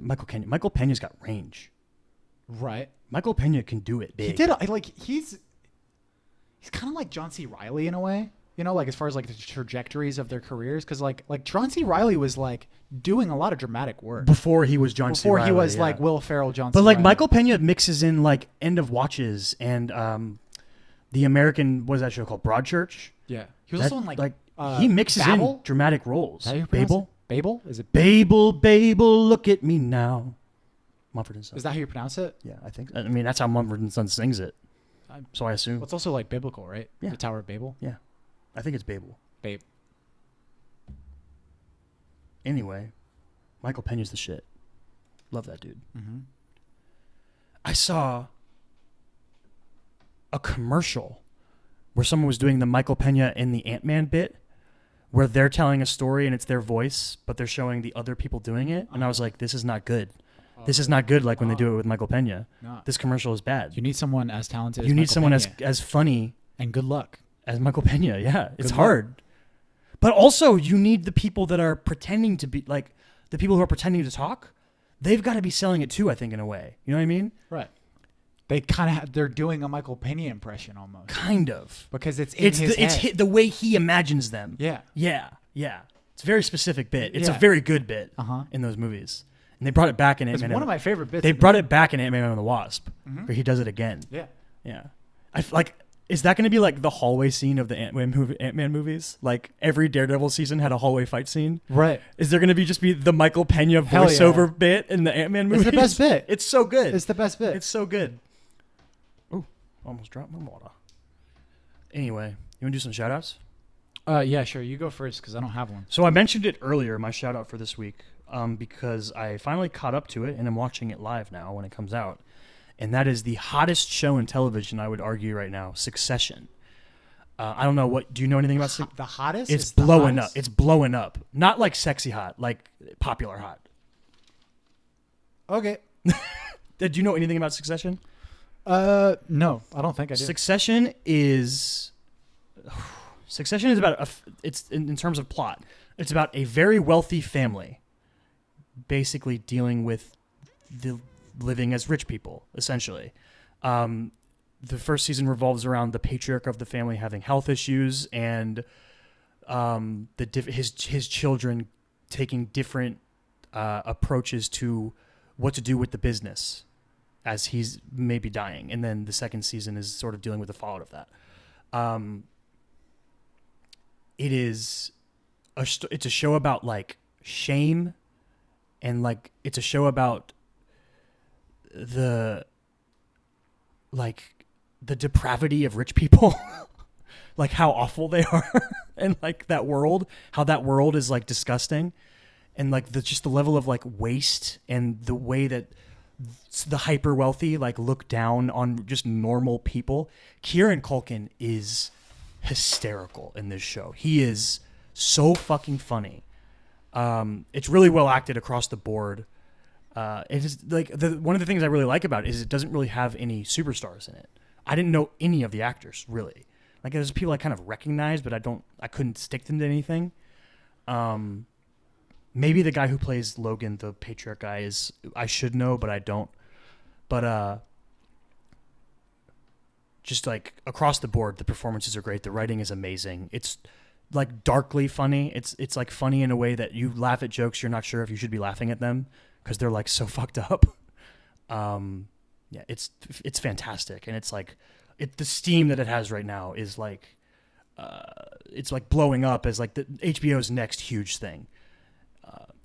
range. Right. Michael Pena can do it big. He did like he's kind of like John C. Reilly in a way, like as far as like the trajectories of their careers, because like John C. Reilly was like doing a lot of dramatic work before he was John C. before he Reilly, was yeah. like Will Ferrell, John. But C. like Reilly. Michael Pena mixes in like End of Watches and the American, what is that show called? Broadchurch. Yeah, he was That- also in like he mixes Babel? in dramatic roles. Is that how you pronounce Babel, it? Babel? Is it? Babel, Babel, look at me now. Mumford and Sons. Is that how you pronounce it? Yeah, I think. I mean, that's how Mumford and Sons sings it. So I assume. Well, it's also like biblical, right? Yeah. The Tower of Babel. Yeah, I think it's Babel. Babe. Anyway, Michael Pena's the shit. Love that dude. Mm-hmm. I saw a commercial where someone was doing the Michael Pena in the Ant-Man bit, where they're telling a story and it's their voice, but they're showing the other people doing it. And I was like, this is not good. This is not good like when they do it with Michael Pena. No. This commercial is bad. You need someone as talented. You as need Michael someone Pena. as funny and good luck. as Michael Pena. Yeah, it's Good hard. But also, you need the people that are pretending to be, like, the people who are pretending to talk. They've got to be selling it too, I think, in a way. You know what I mean? Right. They kind of they're doing a Michael Pena impression almost Kind of. because it's in his head. It's the way he imagines them. Yeah. Yeah. It's a very specific bit. It's Yeah. a very good bit Uh-huh. in those movies. And they brought it back in It's Ant-Man. one of my favorite bits. They in the brought it back in Ant-Man and the Wasp, Mhm. where he does it again. Yeah. Yeah. Is that going to be like the hallway scene of the Ant-Man movies? Like every Daredevil season had a hallway fight scene. Right. Is there going to be just the Michael Pena Hell yeah. voiceover bit in the Ant-Man movies? It's the best bit. It's so good. It's the best bit. It's so good. Oh, almost dropped my water. Anyway, you want to do some shout outs? Yeah, sure. You go first because I don't have one. So I mentioned it earlier, my shout out for this week. because I finally caught up to it and I'm watching it live now when it comes out. And that is the hottest show in television, I would argue right now, Succession. I don't know do you know anything about The hottest? It's the blowing hottest? up. It's blowing up. Not like sexy hot, like popular hot. Okay. Do you know anything about Succession? No, I don't think I do. Succession is about it's in terms of plot. It's about a very wealthy family basically dealing with the living as rich people, essentially. The first season revolves around the patriarch of the family having health issues and his children taking different approaches to what to do with the business as he's maybe dying. And then the second season is sort of dealing with the fallout of that. It's a show about like shame, and like it's a show about the depravity of rich people, like how awful they are, and like how that world is like disgusting, and like just the level of like waste and the way that the hyper wealthy like look down on just normal people. Kieran Culkin is hysterical in this show. He is so fucking funny. It's really well acted across the board. It is like one of the things I really like about it is it doesn't really have any superstars in it. I didn't know any of the actors really. Like there's people I kind of recognize, but I couldn't stick them to anything. Maybe the guy who plays Logan, the patriarch guy, I should know, but I don't. But just like across the board, the performances are great. The writing is amazing. It's like darkly funny. It's like funny in a way that you laugh at jokes you're not sure if you should be laughing at them because they're like so fucked up. Yeah, it's fantastic, and it's like the steam that it has right now is like it's like blowing up as like the HBO's next huge thing.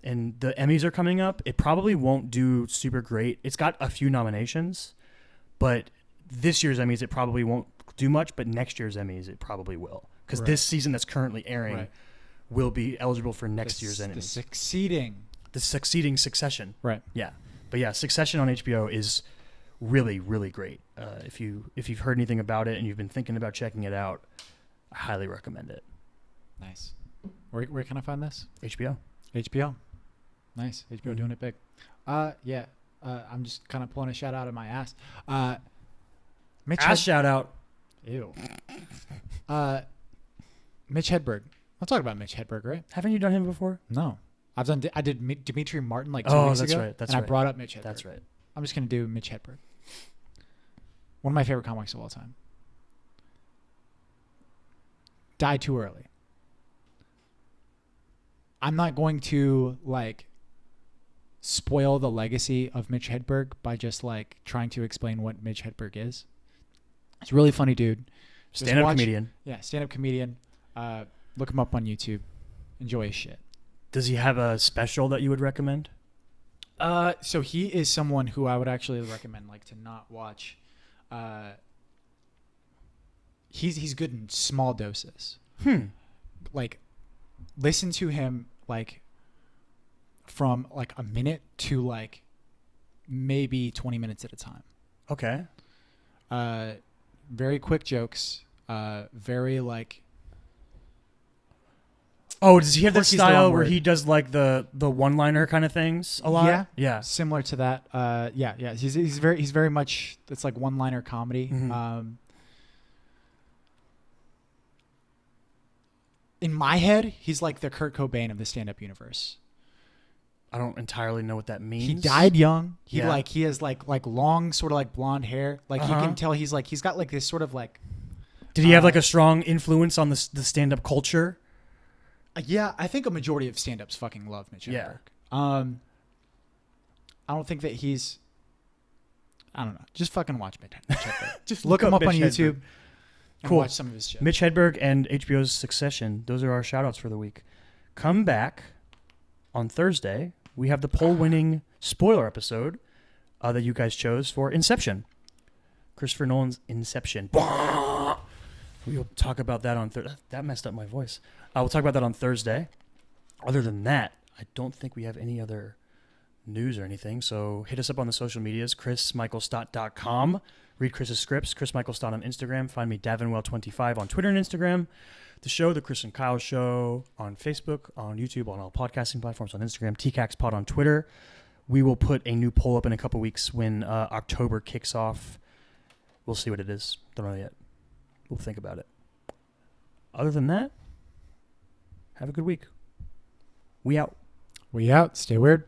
And the Emmys are coming up. It probably won't do super great. It's got a few nominations, but this year's Emmys it probably won't do much. But next year's Emmys it probably will, because this season that's currently airing will be eligible for next year's Emmys. The succeeding Succession. Right. Yeah, but yeah, Succession on HBO is really, really great. If you've heard anything about it and you've been thinking about checking it out, I highly recommend it. Nice. Where can I find this? HBO. HBO. Nice. HBO doing it big. Yeah. I'm just kind of pulling a shout out of my ass. Shout out. Ew. Mitch Hedberg. I'll talk about Mitch Hedberg, right? Haven't you done him before? No. I did Dimitri Martin like 2 weeks ago. Right. I brought up Mitch Hedberg. That's right. I'm just going to do Mitch Hedberg. One of my favorite comics of all time. Died too early. I'm not going to like spoil the legacy of Mitch Hedberg by just like trying to explain what Mitch Hedberg is. He's a really funny dude. Stand-up comedian. Yeah, stand-up comedian. Look him up on YouTube. Enjoy his shit. Does he have a special that you would recommend? So he is someone who I would actually recommend like to not watch. He's good in small doses. Like listen to him like from like a minute to like maybe 20 minutes at a time. Okay. Very quick jokes. Very like. Oh, does he have that Quirky's the wrong style where word. he does like the one-liner kind of things a lot? Yeah. Yeah. Similar to that. Yeah. He's very much. It's like one-liner comedy. Mm-hmm. In my head, he's like the Kurt Cobain of the stand-up universe. I don't entirely know what that means. He died young. He Yeah. he has like long sort of like blonde hair. Like you can tell he's got like this sort of like. Did he have like a strong influence on the stand-up culture? Yeah, I think a majority of stand-ups fucking love Mitch Hedberg. I don't think that he's. I don't know. Just fucking watch Mitch Hedberg. Just look him up Mitch on YouTube. Hedberg. And Cool. watch some of his shit. Mitch Hedberg and HBO's Succession. Those are our shout-outs for the week. Come back on Thursday. We have the poll-winning spoiler episode that you guys chose for Inception. Christopher Nolan's Inception. We'll talk about that on Thursday. That messed up my voice. We'll talk about that on Thursday. Other than that, I don't think we have any other news or anything. So hit us up on the social medias, chrismichaelstott.com. Read Chris's scripts, Chris Michael Stott on Instagram. Find me, Davinwell25 on Twitter and Instagram. The show, The Chris and Kyle Show, on Facebook, on YouTube, on all podcasting platforms, on Instagram, tcaks pod on Twitter. We will put a new poll up in a couple weeks when October kicks off. We'll see what it is. Don't know yet. We'll think about it. Other than that, have a good week. We out. We out. Stay weird.